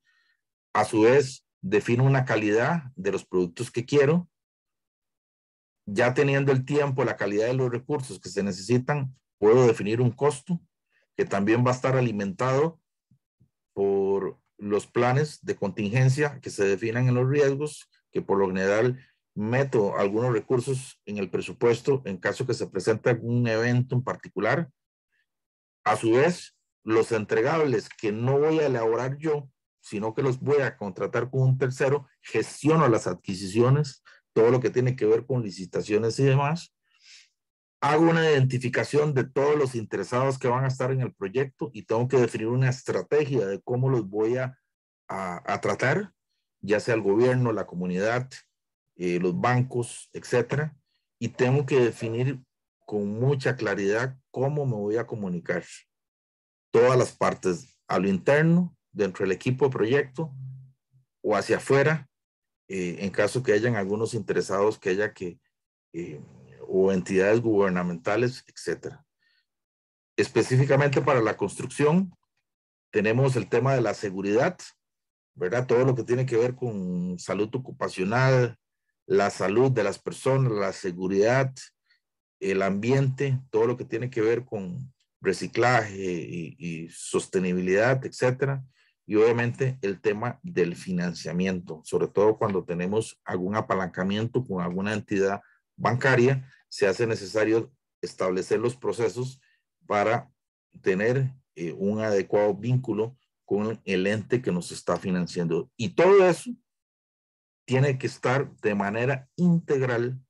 A su vez, defino una calidad de los productos que quiero. Ya teniendo el tiempo, la calidad de los recursos que se necesitan, puedo definir un costo que también va a estar alimentado por los planes de contingencia que se definan en los riesgos, que por lo general meto algunos recursos en el presupuesto en caso que se presente algún evento en particular. A su vez, los entregables que no voy a elaborar yo, sino que los voy a contratar con un tercero, gestiono las adquisiciones, todo lo que tiene que ver con licitaciones y demás. Hago una identificación de todos los interesados que van a estar en el proyecto y tengo que definir una estrategia de cómo los voy a tratar, ya sea el gobierno, la comunidad, los bancos, etcétera. Y tengo que definir con mucha claridad cómo me voy a comunicar. Todas las partes, a lo interno, dentro del equipo de proyecto o hacia afuera, en caso que hayan algunos interesados que haya que, o entidades gubernamentales, etcétera. Específicamente para la construcción, tenemos el tema de la seguridad, ¿verdad? Todo lo que tiene que ver con salud ocupacional, la salud de las personas, la seguridad, el ambiente, todo lo que tiene que ver con reciclaje y sostenibilidad, etcétera. Y obviamente el tema del financiamiento, sobre todo cuando tenemos algún apalancamiento con alguna entidad bancaria, se hace necesario establecer los procesos para tener un adecuado vínculo con el ente que nos está financiando. Y todo eso tiene que estar de manera integral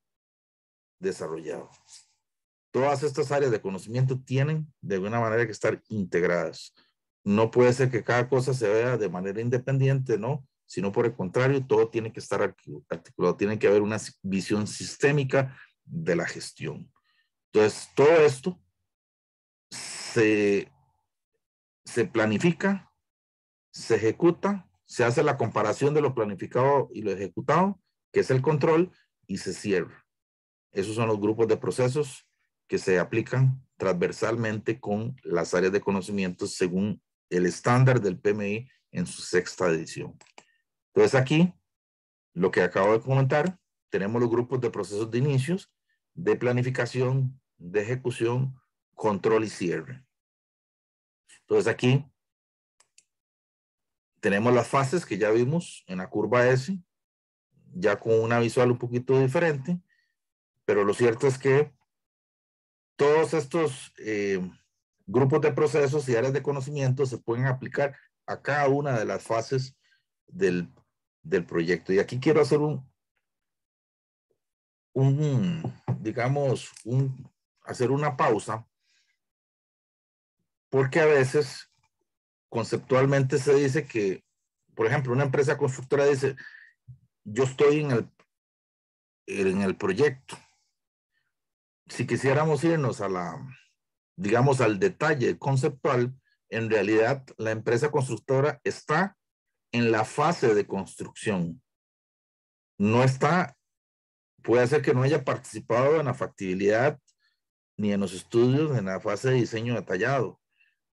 desarrollado. Todas estas áreas de conocimiento tienen de alguna manera que estar integradas. No puede ser que cada cosa se vea de manera independiente, ¿no? Sino por el contrario, todo tiene que estar articulado. Tiene que haber una visión sistémica de la gestión. Entonces, todo esto se planifica, se ejecuta, se hace la comparación de lo planificado y lo ejecutado, que es el control, y se cierra. Esos son los grupos de procesos que se aplican transversalmente con las áreas de conocimiento según el estándar del PMI en su 6ª edición. Entonces aquí, lo que acabo de comentar, tenemos los grupos de procesos de inicios, de planificación, de ejecución, control y cierre. Entonces aquí tenemos las fases que ya vimos en la curva S, ya con una visual un poquito diferente, pero lo cierto es que todos estos grupos de procesos y áreas de conocimiento se pueden aplicar a cada una de las fases del proyecto. Y aquí quiero hacer hacer una pausa, porque a veces conceptualmente se dice que, por ejemplo, una empresa constructora dice, yo estoy en el proyecto. Si quisiéramos irnos digamos, al detalle conceptual, en realidad la empresa constructora está en la fase de construcción. No está, puede ser que no haya participado en la factibilidad ni en los estudios en la fase de diseño detallado.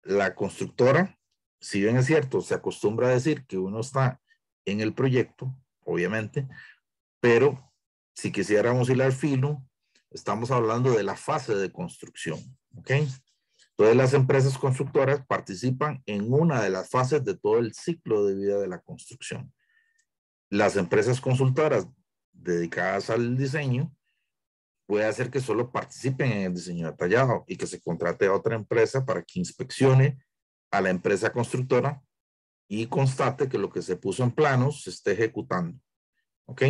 La constructora, si bien es cierto, se acostumbra a decir que uno está en el proyecto, obviamente, pero si quisiéramos hilar fino, estamos hablando de la fase de construcción, ¿ok? Entonces las empresas constructoras participan en una de las fases de todo el ciclo de vida de la construcción. Las empresas consultoras dedicadas al diseño puede hacer que solo participen en el diseño detallado y que se contrate a otra empresa para que inspeccione a la empresa constructora y constate que lo que se puso en planos se esté ejecutando, ¿ok?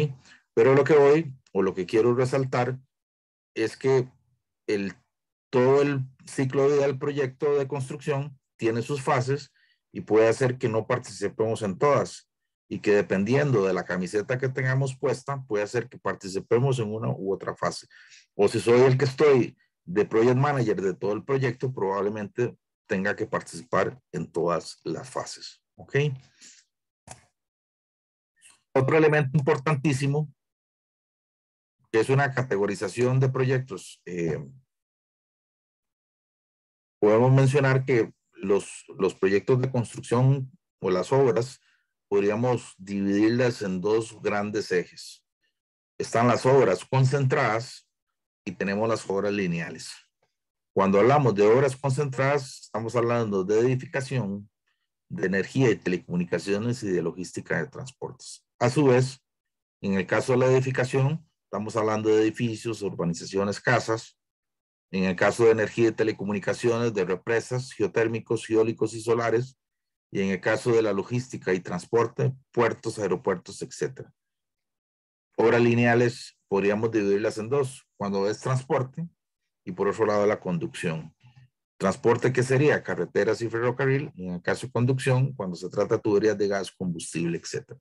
Pero lo que quiero resaltar es que todo el ciclo de vida del proyecto de construcción tiene sus fases y puede hacer que no participemos en todas y que dependiendo de la camiseta que tengamos puesta, puede hacer que participemos en una u otra fase. O si soy el que estoy de project manager de todo el proyecto, probablemente tenga que participar en todas las fases. ¿Ok? Otro elemento importantísimo, que es una categorización de proyectos. Podemos mencionar que los proyectos de construcción o las obras podríamos dividirlas en dos grandes ejes. Están las obras concentradas y tenemos las obras lineales. Cuando hablamos de obras concentradas, estamos hablando de edificación, de energía y telecomunicaciones y de logística de transportes. A su vez, en el caso de la edificación, estamos hablando de edificios, urbanizaciones, casas. En el caso de energía y telecomunicaciones, de represas, geotérmicos, eólicos y solares. Y en el caso de la logística y transporte, puertos, aeropuertos, etc. Obras lineales podríamos dividirlas en dos. Cuando es transporte y por otro lado la conducción. Transporte, ¿qué sería? Carreteras y ferrocarril. Y en el caso de conducción, cuando se trata de tuberías de gas, combustible, etc.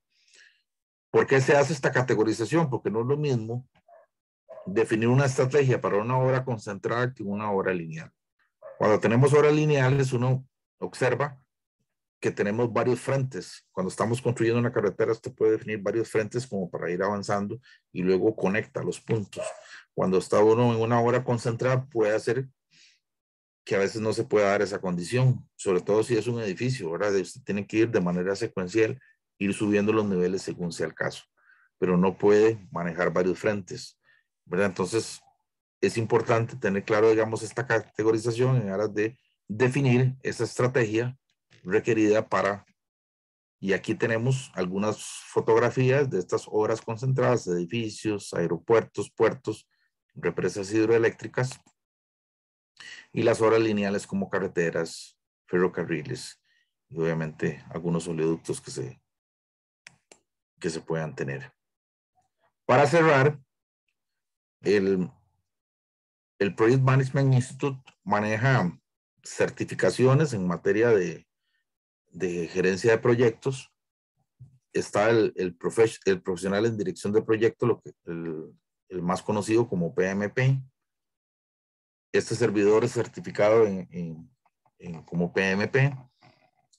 ¿Por qué se hace esta categorización? Porque no es lo mismo definir una estrategia para una obra concentrada que una obra lineal. Cuando tenemos obras lineales, uno observa que tenemos varios frentes. Cuando estamos construyendo una carretera, usted puede definir varios frentes como para ir avanzando y luego conecta los puntos. Cuando está uno en una obra concentrada, puede hacer que a veces no se pueda dar esa condición, sobre todo si es un edificio, ¿verdad? Usted tiene que ir de manera secuencial, ir subiendo los niveles según sea el caso, pero no puede manejar varios frentes, ¿verdad? Entonces, es importante tener claro, digamos, esta categorización en aras de definir esa estrategia requerida para, y aquí tenemos algunas fotografías de estas obras concentradas, edificios, aeropuertos, puertos, represas hidroeléctricas, y las obras lineales como carreteras, ferrocarriles, y obviamente algunos oleoductos que se puedan tener. Para cerrar, el Project Management Institute maneja certificaciones en materia de gerencia de proyectos. Está el profesional en dirección de proyecto, el más conocido como PMP. Este servidor es certificado como PMP.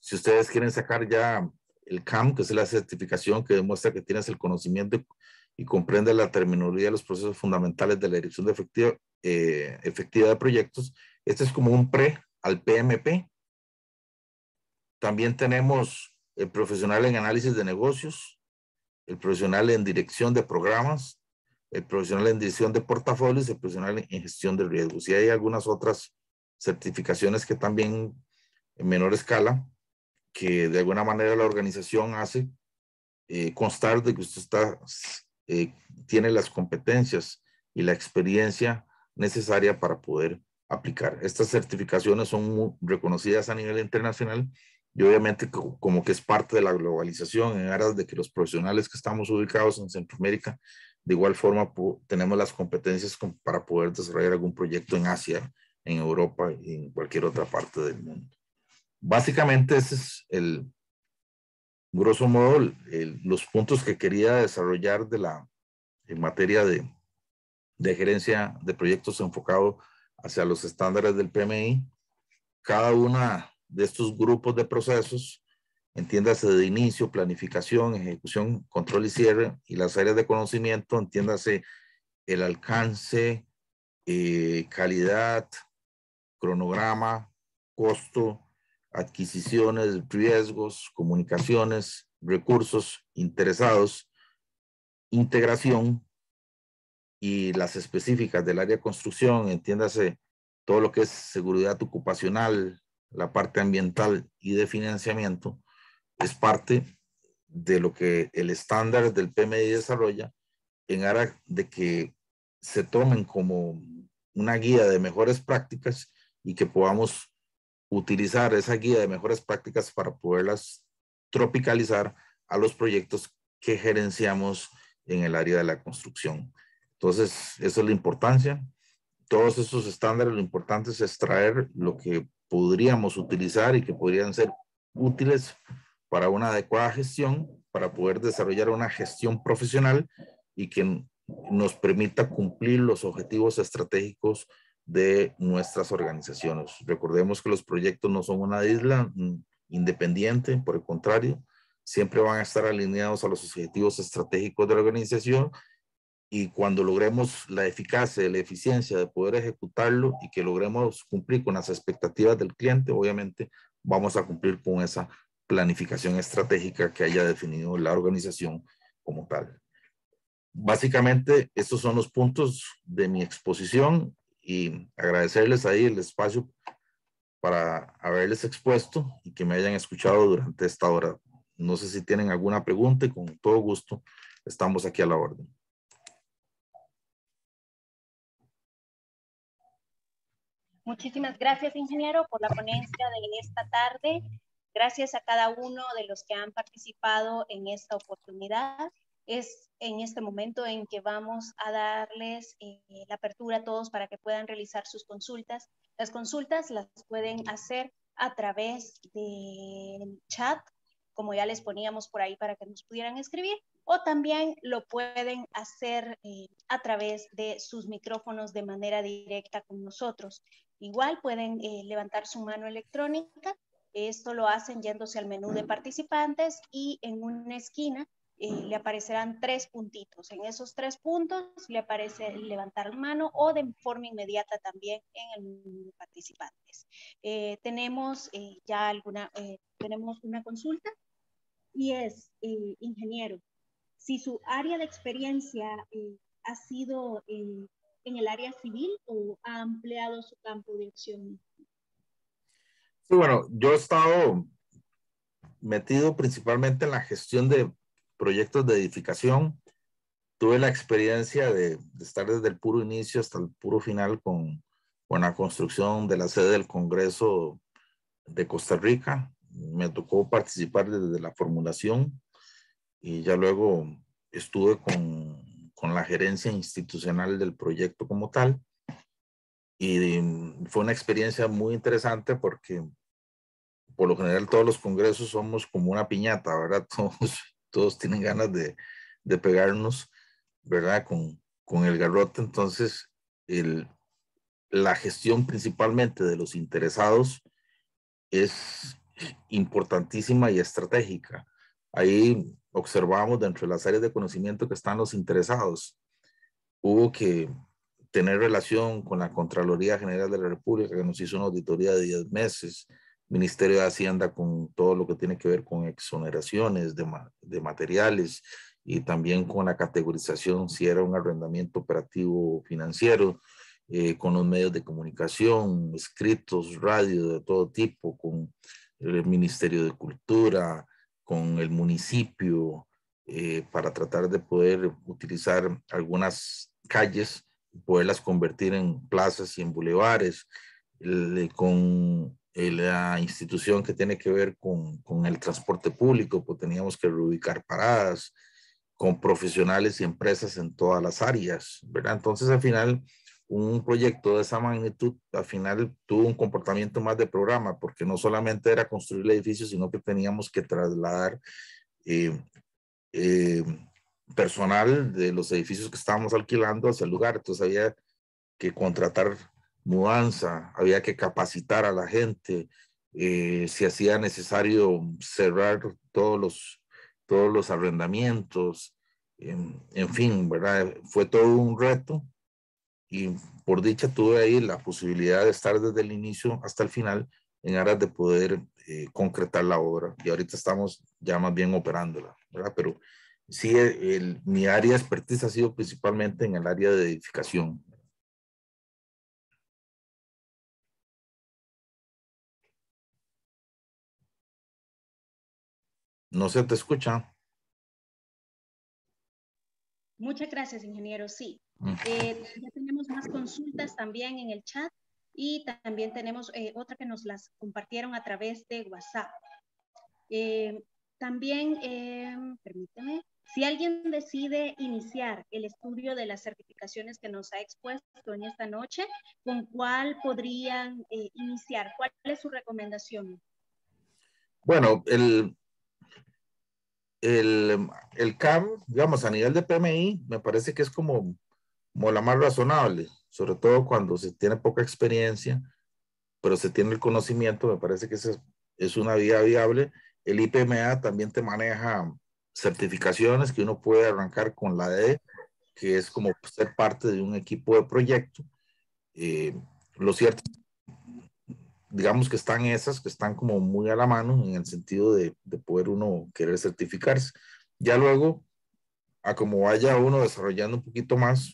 Si ustedes quieren sacar ya el CAM, que es la certificación que demuestra que tienes el conocimiento y comprende la terminología de los procesos fundamentales de la dirección de efectiva de proyectos, este es como un pre al PMP. También tenemos el profesional en análisis de negocios, el profesional en dirección de programas, el profesional en dirección de portafolios, el profesional en gestión de riesgos. Y hay algunas otras certificaciones que también en menor escala, que de alguna manera la organización hace constar de que usted tiene las competencias y la experiencia necesaria para poder aplicar. Estas certificaciones son muy reconocidas a nivel internacional y obviamente como que es parte de la globalización en aras de que los profesionales que estamos ubicados en Centroamérica, de igual forma tenemos las competencias para poder desarrollar algún proyecto en Asia, en Europa y en cualquier otra parte del mundo. Básicamente ese es grosso modo, los puntos que quería desarrollar en materia de gerencia de proyectos enfocado hacia los estándares del PMI. Cada una de estos grupos de procesos, entiéndase de inicio, planificación, ejecución, control y cierre, y las áreas de conocimiento, entiéndase el alcance, calidad, cronograma, costo, adquisiciones, riesgos, comunicaciones, recursos, interesados, integración y las específicas del área de construcción, entiéndase todo lo que es seguridad ocupacional, la parte ambiental y de financiamiento, es parte de lo que el estándar del PMI desarrolla en aras de que se tomen como una guía de mejores prácticas y que podamos utilizar esa guía de mejores prácticas para poderlas tropicalizar a los proyectos que gerenciamos en el área de la construcción. Entonces, esa es la importancia. Todos estos estándares, lo importante es extraer lo que podríamos utilizar y que podrían ser útiles para una adecuada gestión, para poder desarrollar una gestión profesional y que nos permita cumplir los objetivos estratégicos de nuestras organizaciones. Recordemos que los proyectos no son una isla independiente, por el contrario, siempre van a estar alineados a los objetivos estratégicos de la organización, y cuando logremos la eficacia y la eficiencia de poder ejecutarlo y que logremos cumplir con las expectativas del cliente, obviamente vamos a cumplir con esa planificación estratégica que haya definido la organización como tal. Básicamente, estos son los puntos de mi exposición y agradecerles ahí el espacio para haberles expuesto y que me hayan escuchado durante esta hora. No sé si tienen alguna pregunta y con todo gusto estamos aquí a la orden. Muchísimas gracias, ingeniero, por la ponencia de esta tarde. Gracias a cada uno de los que han participado en esta oportunidad. Es en este momento en que vamos a darles la apertura a todos para que puedan realizar sus consultas. Las consultas las pueden hacer a través del chat, como ya les poníamos por ahí para que nos pudieran escribir, o también lo pueden hacer a través de sus micrófonos de manera directa con nosotros. Igual pueden levantar su mano electrónica. Esto lo hacen yéndose al menú de participantes y en una esquina le aparecerán 3 puntitos. En esos 3 puntos le aparece levantar mano o de forma inmediata también en el menú de participantes. Tenemos ya tenemos una consulta y es, ingeniero, si su área de experiencia ha sido en el área civil o ha ampliado su campo de acción. Sí, bueno, yo he estado metido principalmente en la gestión de proyectos de edificación. Tuve la experiencia de estar desde el puro inicio hasta el puro final con la construcción de la sede del Congreso de Costa Rica. Me tocó participar desde la formulación y ya luego estuve con la gerencia institucional del proyecto como tal. Y fue una experiencia muy interesante porque por lo general todos los congresos somos como una piñata, ¿verdad? Todos tienen ganas de pegarnos, ¿verdad? Con el garrote. Entonces, la gestión principalmente de los interesados es importantísima y estratégica. Ahí observamos dentro de las áreas de conocimiento que están los interesados. Hubo que tener relación con la Contraloría General de la República, que nos hizo una auditoría de 10 meses, Ministerio de Hacienda con todo lo que tiene que ver con exoneraciones de materiales y también con la categorización si era un arrendamiento operativo financiero, con los medios de comunicación, escritos, radio de todo tipo, con el Ministerio de Cultura, con el municipio, para tratar de poder utilizar algunas calles, poderlas convertir en plazas y en bulevares, con la institución que tiene que ver con el transporte público, pues teníamos que reubicar paradas, con profesionales y empresas en todas las áreas, ¿verdad? Entonces, al final, un proyecto de esa magnitud, al final tuvo un comportamiento más de programa, porque no solamente era construir el edificio, sino que teníamos que trasladar personal de los edificios que estábamos alquilando hacia el lugar. Entonces había que contratar mudanza, había que capacitar a la gente, si hacía necesario cerrar todos los arrendamientos, en fin, ¿verdad? Fue todo un reto y por dicha tuve ahí la posibilidad de estar desde el inicio hasta el final en aras de poder concretar la obra, y ahorita estamos ya más bien operándola, ¿verdad? Pero sí, mi área de expertise ha sido principalmente en el área de edificación. No se te escucha. Muchas gracias, ingeniero. Sí, ya tenemos más consultas también en el chat y también tenemos otra que nos las compartieron a través de WhatsApp. También, permíteme, si alguien decide iniciar el estudio de las certificaciones que nos ha expuesto en esta noche, ¿con cuál podrían iniciar? ¿Cuál es su recomendación? Bueno, el CAM, digamos, a nivel de PMI, me parece que es como la más razonable. sobre todo cuando se tiene poca experiencia, pero se tiene el conocimiento, me parece que esa es una vía viable. El IPMA también te maneja certificaciones que uno puede arrancar con la D, que es como ser parte de un equipo de proyecto. Lo cierto, digamos que están esas, que están como muy a la mano en el sentido de poder uno querer certificarse. Ya luego, a como vaya uno desarrollando un poquito más,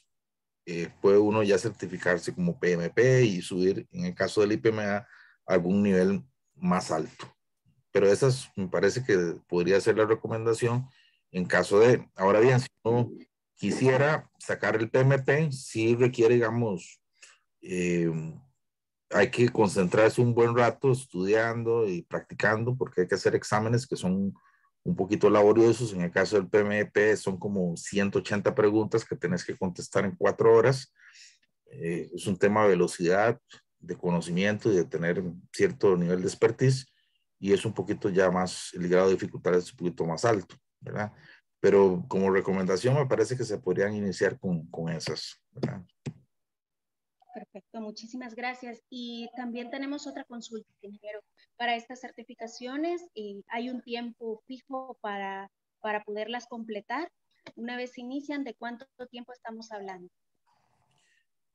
puede uno ya certificarse como PMP y subir, en el caso del IPMA, a algún nivel más alto. Pero esas me parece que podría ser la recomendación en caso de, ahora bien, si uno quisiera sacar el PMP, sí requiere, digamos, hay que concentrarse un buen rato estudiando y practicando porque hay que hacer exámenes que son un poquito laboriosos. En el caso del PMP son como 180 preguntas que tenés que contestar en 4 horas. Es un tema de velocidad, de conocimiento y de tener cierto nivel de expertise, y es un poquito ya más, el grado de dificultad es un poquito más alto, ¿verdad? Pero como recomendación me parece que se podrían iniciar con esas, ¿verdad? Perfecto, muchísimas gracias. Y también tenemos otra consulta, ingeniero. Para estas certificaciones, ¿hay un tiempo fijo para poderlas completar? Una vez inician, ¿de cuánto tiempo estamos hablando?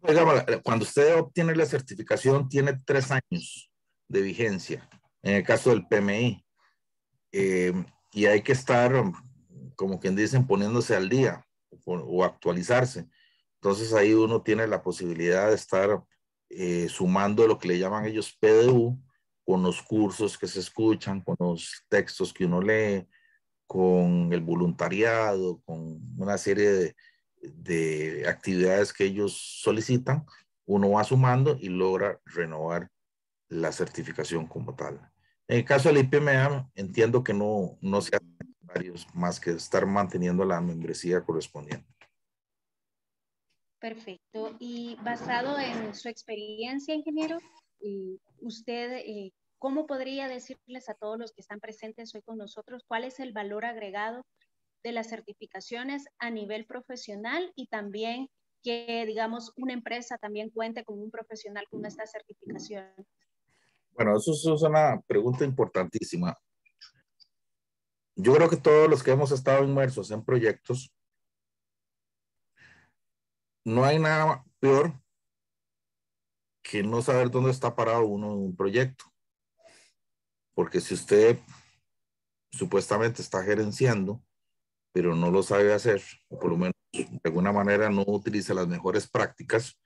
Oiga, cuando usted obtiene la certificación, tiene 3 años de vigencia, en el caso del PMI, y hay que estar, como quien dicen, poniéndose al día o actualizarse. Entonces ahí uno tiene la posibilidad de estar sumando lo que le llaman ellos PDU, con los cursos que se escuchan, con los textos que uno lee, con el voluntariado, con una serie de actividades que ellos solicitan. Uno va sumando y logra renovar la certificación como tal. En el caso del IPMA, entiendo que no se hacen varios más que estar manteniendo la membresía correspondiente. Perfecto. Y basado en su experiencia, ingeniero, usted, ¿cómo podría decirles a todos los que están presentes hoy con nosotros cuál es el valor agregado de las certificaciones a nivel profesional y también que, digamos, una empresa también cuente con un profesional con esta certificación? Bueno, eso es una pregunta importantísima. Yo creo que todos los que hemos estado inmersos en proyectos, no hay nada peor que no saber dónde está parado uno en un proyecto. Porque si usted supuestamente está gerenciando, pero no lo sabe hacer, o por lo menos de alguna manera no utiliza las mejores prácticas,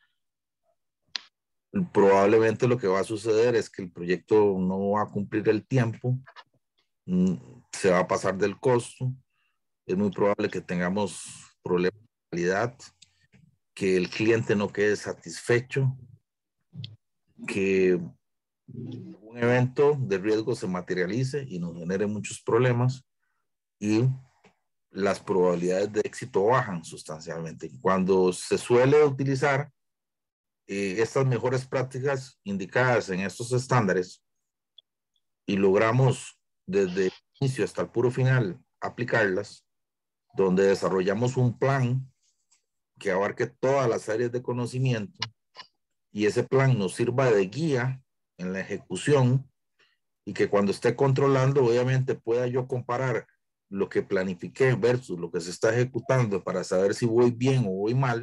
probablemente lo que va a suceder es que el proyecto no va a cumplir el tiempo, se va a pasar del costo, es muy probable que tengamos problemas de calidad, que el cliente no quede satisfecho, que un evento de riesgo se materialice y nos genere muchos problemas, y las probabilidades de éxito bajan sustancialmente. Cuando se suele utilizar estas mejores prácticas indicadas en estos estándares y logramos desde el inicio hasta el puro final aplicarlas, donde desarrollamos un plan que abarque todas las áreas de conocimiento y ese plan nos sirva de guía en la ejecución, y que cuando esté controlando, obviamente pueda yo comparar lo que planifiqué versus lo que se está ejecutando para saber si voy bien o voy mal,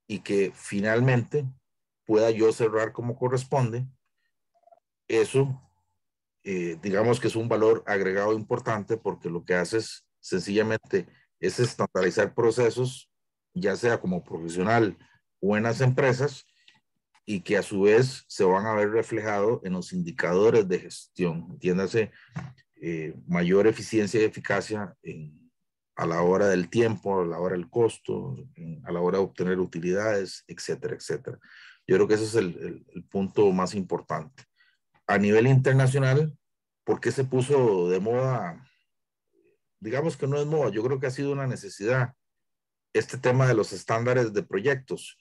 y que finalmente pueda yo cerrar como corresponde. Eso, digamos que es un valor agregado importante, porque lo que hace es sencillamente es estandarizar procesos, ya sea como profesional o en las empresas, y que a su vez se van a ver reflejados en los indicadores de gestión, entiéndase, mayor eficiencia y eficacia a la hora del tiempo, a la hora del costo, a la hora de obtener utilidades, etcétera, etcétera. Yo creo que ese es el punto más importante. A nivel internacional, ¿por qué se puso de moda? Digamos que no es moda, yo creo que ha sido una necesidad este tema de los estándares de proyectos,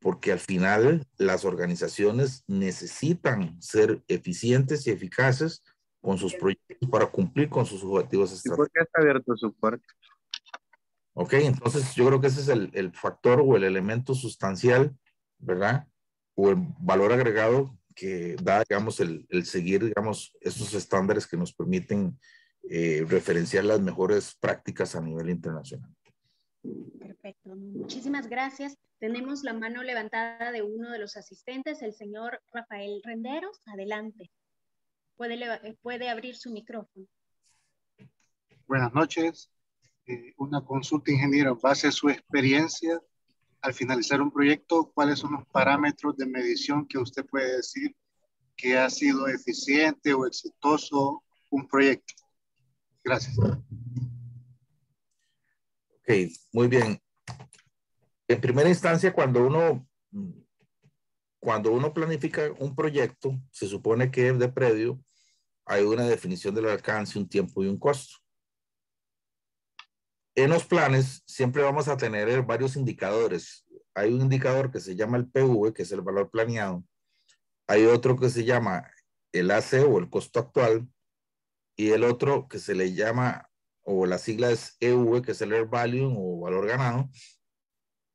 porque al final las organizaciones necesitan ser eficientes y eficaces con sus proyectos para cumplir con sus objetivos ¿Y por estratégicos. qué está abierto su puerta? Ok, entonces yo creo que ese es el factor o el elemento sustancial, ¿verdad? O el valor agregado que da, digamos, el seguir, digamos, estos estándares que nos permiten referenciar las mejores prácticas a nivel internacional. Perfecto, muchísimas gracias. Tenemos la mano levantada de uno de los asistentes, el señor Rafael Renderos. Adelante. Puede abrir su micrófono. Buenas noches. Una consulta, ingeniero. En base a su experiencia, al finalizar un proyecto, ¿cuáles son los parámetros de medición que usted puede decir que ha sido eficiente o exitoso un proyecto? Gracias. Ok, muy bien. En primera instancia, cuando uno planifica un proyecto, se supone que de previo hay una definición del alcance, un tiempo y un costo. En los planes siempre vamos a tener varios indicadores. Hay un indicador que se llama el PV, que es el valor planeado. Hay otro que se llama el AC o el costo actual. Y el otro que se le llama, o la sigla es EV, que es el Air Value o valor ganado,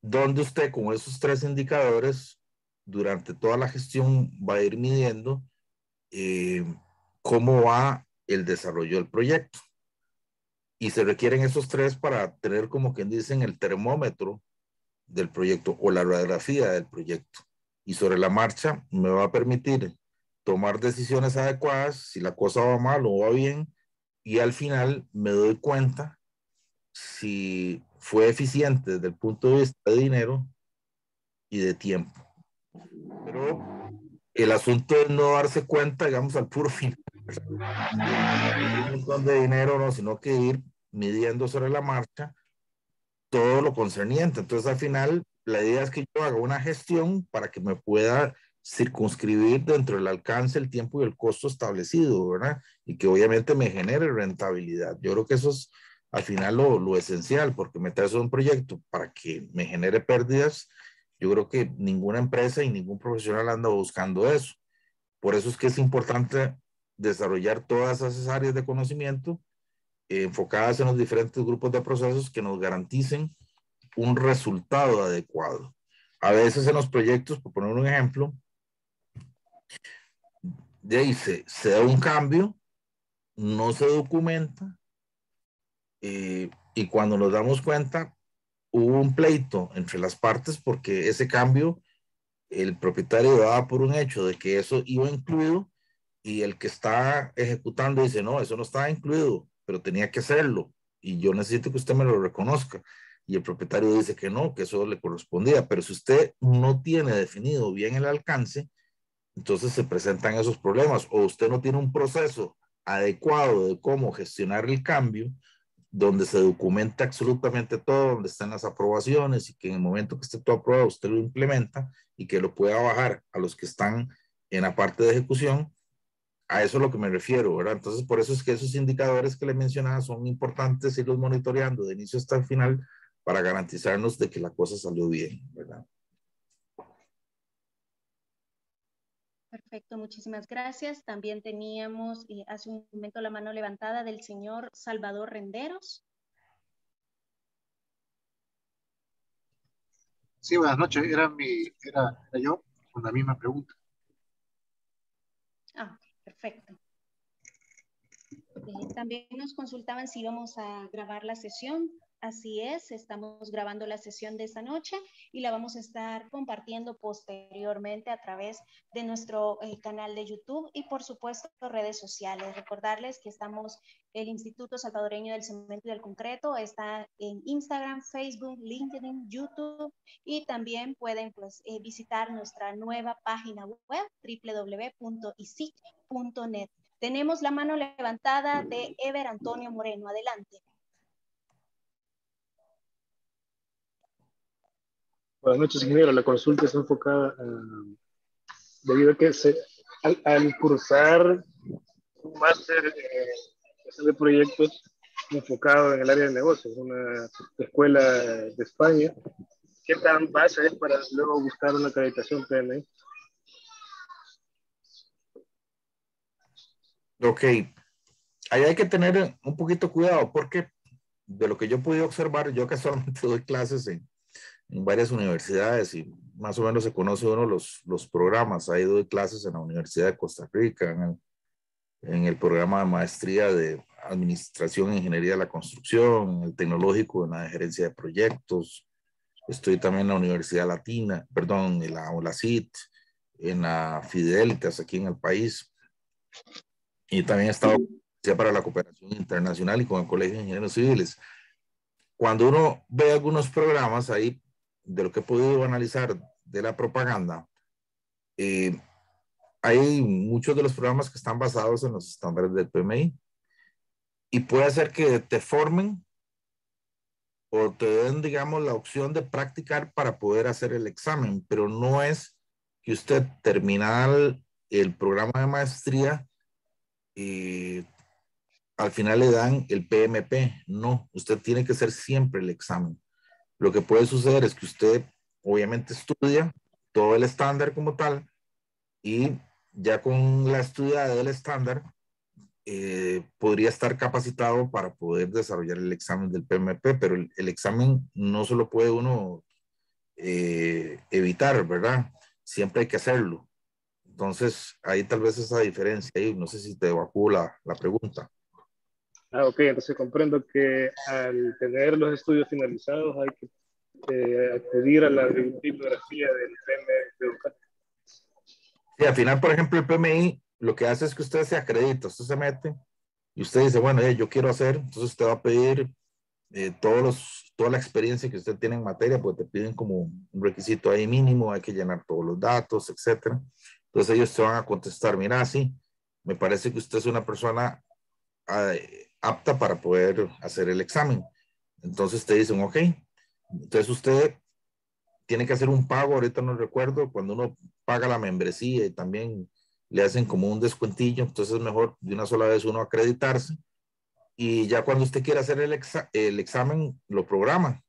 donde usted con esos tres indicadores durante toda la gestión va a ir midiendo cómo va el desarrollo del proyecto. Y se requieren esos tres para tener, como quien dicen, el termómetro del proyecto o la radiografía del proyecto. Y sobre la marcha me va a permitir tomar decisiones adecuadas, si la cosa va mal o va bien, y al final me doy cuenta si fue eficiente desde el punto de vista de dinero y de tiempo. Pero el asunto es no darse cuenta, digamos, al puro fin. Un montón de dinero, no, sino que ir midiendo sobre la marcha todo lo concerniente. Entonces, al final, la idea es que yo haga una gestión para que me pueda circunscribir dentro del alcance, el tiempo y el costo establecido, ¿verdad? Y que obviamente me genere rentabilidad. Yo creo que eso es al final lo esencial, porque meterse en un proyecto para que me genere pérdidas, yo creo que ninguna empresa y ningún profesional anda buscando eso. Por eso es que es importante desarrollar todas esas áreas de conocimiento enfocadas en los diferentes grupos de procesos que nos garanticen un resultado adecuado. A veces en los proyectos, por poner un ejemplo, de ahí se da un cambio, no se documenta y cuando nos damos cuenta hubo un pleito entre las partes porque ese cambio el propietario daba por un hecho de que eso iba incluido y el que está ejecutando dice, no, eso no estaba incluido, pero tenía que hacerlo y yo necesito que usted me lo reconozca. Y el propietario dice que no, que eso le correspondía, pero si usted no tiene definido bien el alcance, entonces se presentan esos problemas o usted no tiene un proceso adecuado de cómo gestionar el cambio, donde se documenta absolutamente todo, donde están las aprobaciones y que en el momento que esté todo aprobado usted lo implementa y que lo pueda bajar a los que están en la parte de ejecución. A eso es lo que me refiero, ¿verdad? Entonces, por eso es que esos indicadores que le mencionaba son importantes irlos monitoreando de inicio hasta el final para garantizarnos de que la cosa salió bien, ¿verdad? Perfecto, muchísimas gracias. También teníamos hace un momento la mano levantada del señor Salvador Renderos. Sí, buenas noches. Era yo con la misma pregunta. Ah, perfecto. También nos consultaban si íbamos a grabar la sesión. Así es, estamos grabando la sesión de esta noche y la vamos a estar compartiendo posteriormente a través de nuestro canal de YouTube y por supuesto redes sociales. Recordarles que el Instituto Salvadoreño del Cemento y del Concreto está en Instagram, Facebook, LinkedIn, YouTube y también pueden visitar nuestra nueva página web www.isic.net. Tenemos la mano levantada de Ever Antonio Moreno. Adelante. Buenas noches, ingeniero. La consulta está enfocada debido a que al cursar un máster de proyectos enfocado en el área de negocios, una escuela de España, ¿qué tan base es para luego buscar una acreditación PMI? Ok, ahí hay que tener un poquito cuidado porque de lo que yo he podido observar, yo que solamente doy clases en varias universidades y más o menos se conoce uno los programas. Ahí doy clases en la Universidad de Costa Rica, en el programa de maestría de Administración e Ingeniería de la Construcción, en el Tecnológico en la de Gerencia de Proyectos. Estoy también en la Universidad Latina, perdón, en la CIT, en la Fidelitas aquí en el país. Y también he estado para la cooperación internacional y con el Colegio de Ingenieros Civiles. Cuando uno ve algunos programas ahí, de lo que he podido analizar de la propaganda, hay muchos de los programas que están basados en los estándares del PMI y puede ser que te formen o te den, digamos, la opción de practicar para poder hacer el examen, pero no es que usted terminar el programa de maestría y al final le dan el PMP. No, usted tiene que hacer siempre el examen. Lo que puede suceder es que usted obviamente estudia todo el estándar como tal y ya con la estudiada del estándar podría estar capacitado para poder desarrollar el examen del PMP, pero el examen no se lo puede uno evitar, ¿verdad? Siempre hay que hacerlo. Entonces, ahí tal vez esa diferencia, ahí no sé si te evacúo la pregunta. Ah, ok, entonces comprendo que al tener los estudios finalizados hay que acudir a la bibliografía del PM de Educar. Sí, al final, por ejemplo, el PMI lo que hace es que usted se acredita, usted se mete y usted dice, bueno, yo quiero hacer, entonces usted va a pedir toda la experiencia que usted tiene en materia, pues te piden como un requisito ahí mínimo, hay que llenar todos los datos, etcétera. Entonces ellos te van a contestar, mira, sí, me parece que usted es una persona apta para poder hacer el examen. Entonces te dicen, ok, entonces usted tiene que hacer un pago, ahorita no recuerdo, cuando uno paga la membresía y también le hacen como un descuentillo, entonces es mejor de una sola vez uno acreditarse y ya cuando usted quiera hacer el examen, lo programa.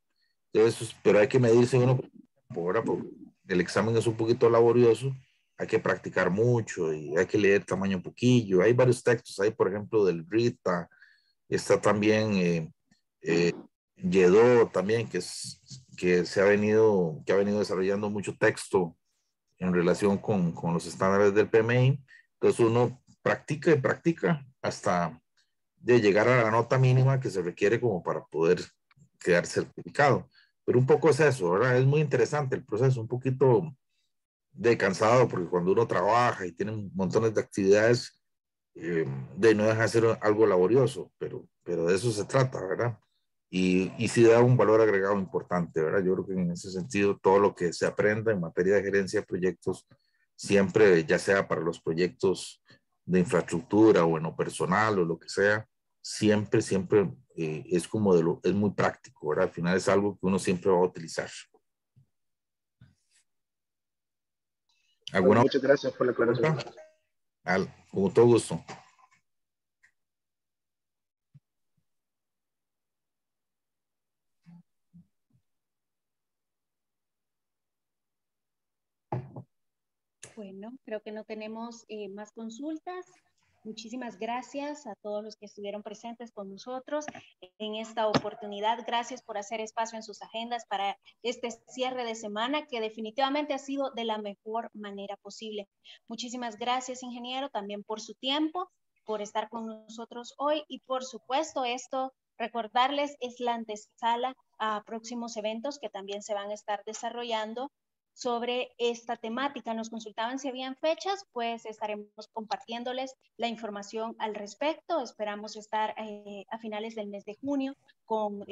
Entonces, pero hay que medirse uno por hora, porque el examen es un poquito laborioso, hay que practicar mucho y hay que leer tamaño un poquillo. Hay varios textos, hay por ejemplo del RITA, está también Yedó también, que ha venido desarrollando mucho texto en relación con los estándares del PMI. Entonces uno practica y practica hasta de llegar a la nota mínima que se requiere como para poder quedar certificado. Pero un poco es eso, ¿verdad? Es muy interesante el proceso, un poquito de cansado, porque cuando uno trabaja y tiene montones de actividades, de no deja de ser algo laborioso, pero de eso se trata, ¿verdad? Y sí da un valor agregado importante, ¿verdad? Yo creo que en ese sentido todo lo que se aprenda en materia de gerencia de proyectos, siempre, ya sea para los proyectos de infraestructura o en lo personal o lo que sea, siempre es como es muy práctico, ¿verdad? Al final es algo que uno siempre va a utilizar. Bueno, ¿Alguna muchas gracias por la aclaración. pregunta? Con todo gusto. Bueno, creo que no tenemos más consultas. Muchísimas gracias a todos los que estuvieron presentes con nosotros en esta oportunidad. Gracias por hacer espacio en sus agendas para este cierre de semana que definitivamente ha sido de la mejor manera posible. Muchísimas gracias, ingeniero, también por su tiempo, por estar con nosotros hoy y por supuesto esto, recordarles, es la antesala a próximos eventos que también se van a estar desarrollando sobre esta temática. Nos consultaban si habían fechas, pues estaremos compartiéndoles la información al respecto. Esperamos estar a finales del mes de junio con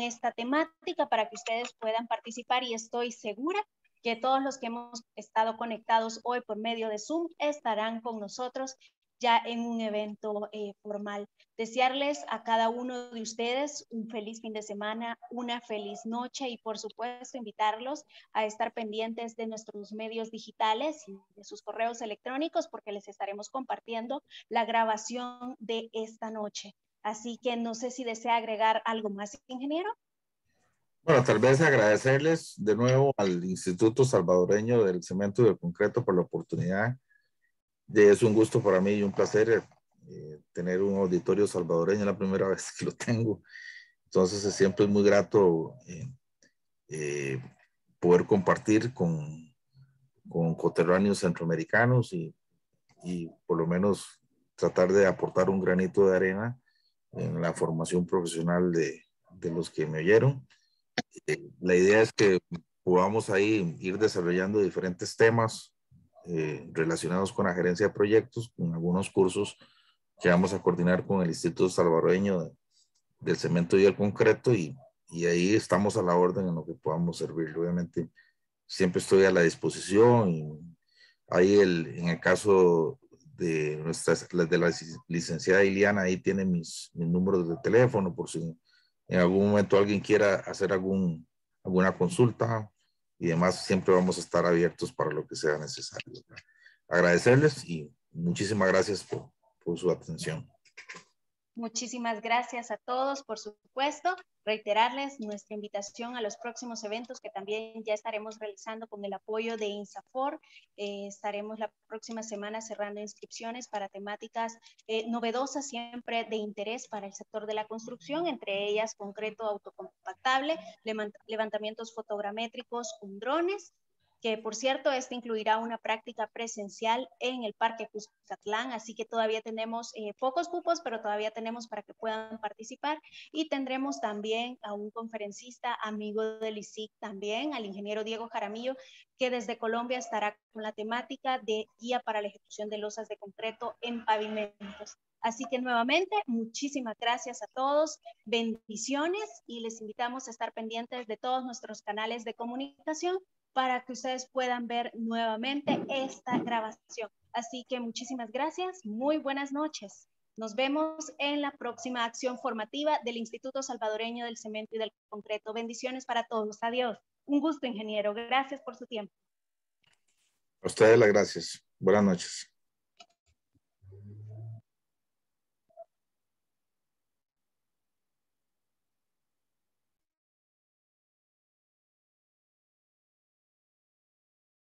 esta temática para que ustedes puedan participar y estoy segura que todos los que hemos estado conectados hoy por medio de Zoom estarán con nosotros ya en un evento formal. Desearles a cada uno de ustedes un feliz fin de semana, una feliz noche y por supuesto invitarlos a estar pendientes de nuestros medios digitales y de sus correos electrónicos porque les estaremos compartiendo la grabación de esta noche. Así que no sé si desea agregar algo más, ingeniero. Bueno, tal vez agradecerles de nuevo al Instituto Salvadoreño del Cemento y del Concreto por la oportunidad. Es un gusto para mí y un placer tener un auditorio salvadoreño, la primera vez que lo tengo. Entonces siempre es muy grato poder compartir con coterráneos centroamericanos y por lo menos tratar de aportar un granito de arena en la formación profesional de los que me oyeron. La idea es que podamos ahí ir desarrollando diferentes temas relacionados con la gerencia de proyectos, con algunos cursos que vamos a coordinar con el Instituto Salvadoreño del Cemento y el Concreto, y ahí estamos a la orden en lo que podamos servir. Obviamente siempre estoy a la disposición, y ahí en el caso de la licenciada Iliana, ahí tiene mis números de teléfono por si en algún momento alguien quiera hacer alguna consulta y demás. Siempre vamos a estar abiertos para lo que sea necesario. Agradecerles y muchísimas gracias por su atención. Muchísimas gracias a todos, por supuesto. Reiterarles nuestra invitación a los próximos eventos que también ya estaremos realizando con el apoyo de INSAFOR. Estaremos la próxima semana cerrando inscripciones para temáticas novedosas, siempre de interés para el sector de la construcción, entre ellas concreto autocompactable, levantamientos fotogramétricos con drones, que por cierto, este incluirá una práctica presencial en el Parque Cuscatlán, así que todavía tenemos pocos cupos, pero todavía tenemos para que puedan participar, y tendremos también a un conferencista amigo del ISIC también, al ingeniero Diego Jaramillo, que desde Colombia estará con la temática de guía para la ejecución de losas de concreto en pavimentos. Así que nuevamente, muchísimas gracias a todos, bendiciones, y les invitamos a estar pendientes de todos nuestros canales de comunicación para que ustedes puedan ver nuevamente esta grabación. Así que muchísimas gracias, muy buenas noches. Nos vemos en la próxima acción formativa del Instituto Salvadoreño del Cemento y del Concreto. Bendiciones para todos. Adiós. Un gusto, ingeniero. Gracias por su tiempo. A ustedes las gracias. Buenas noches.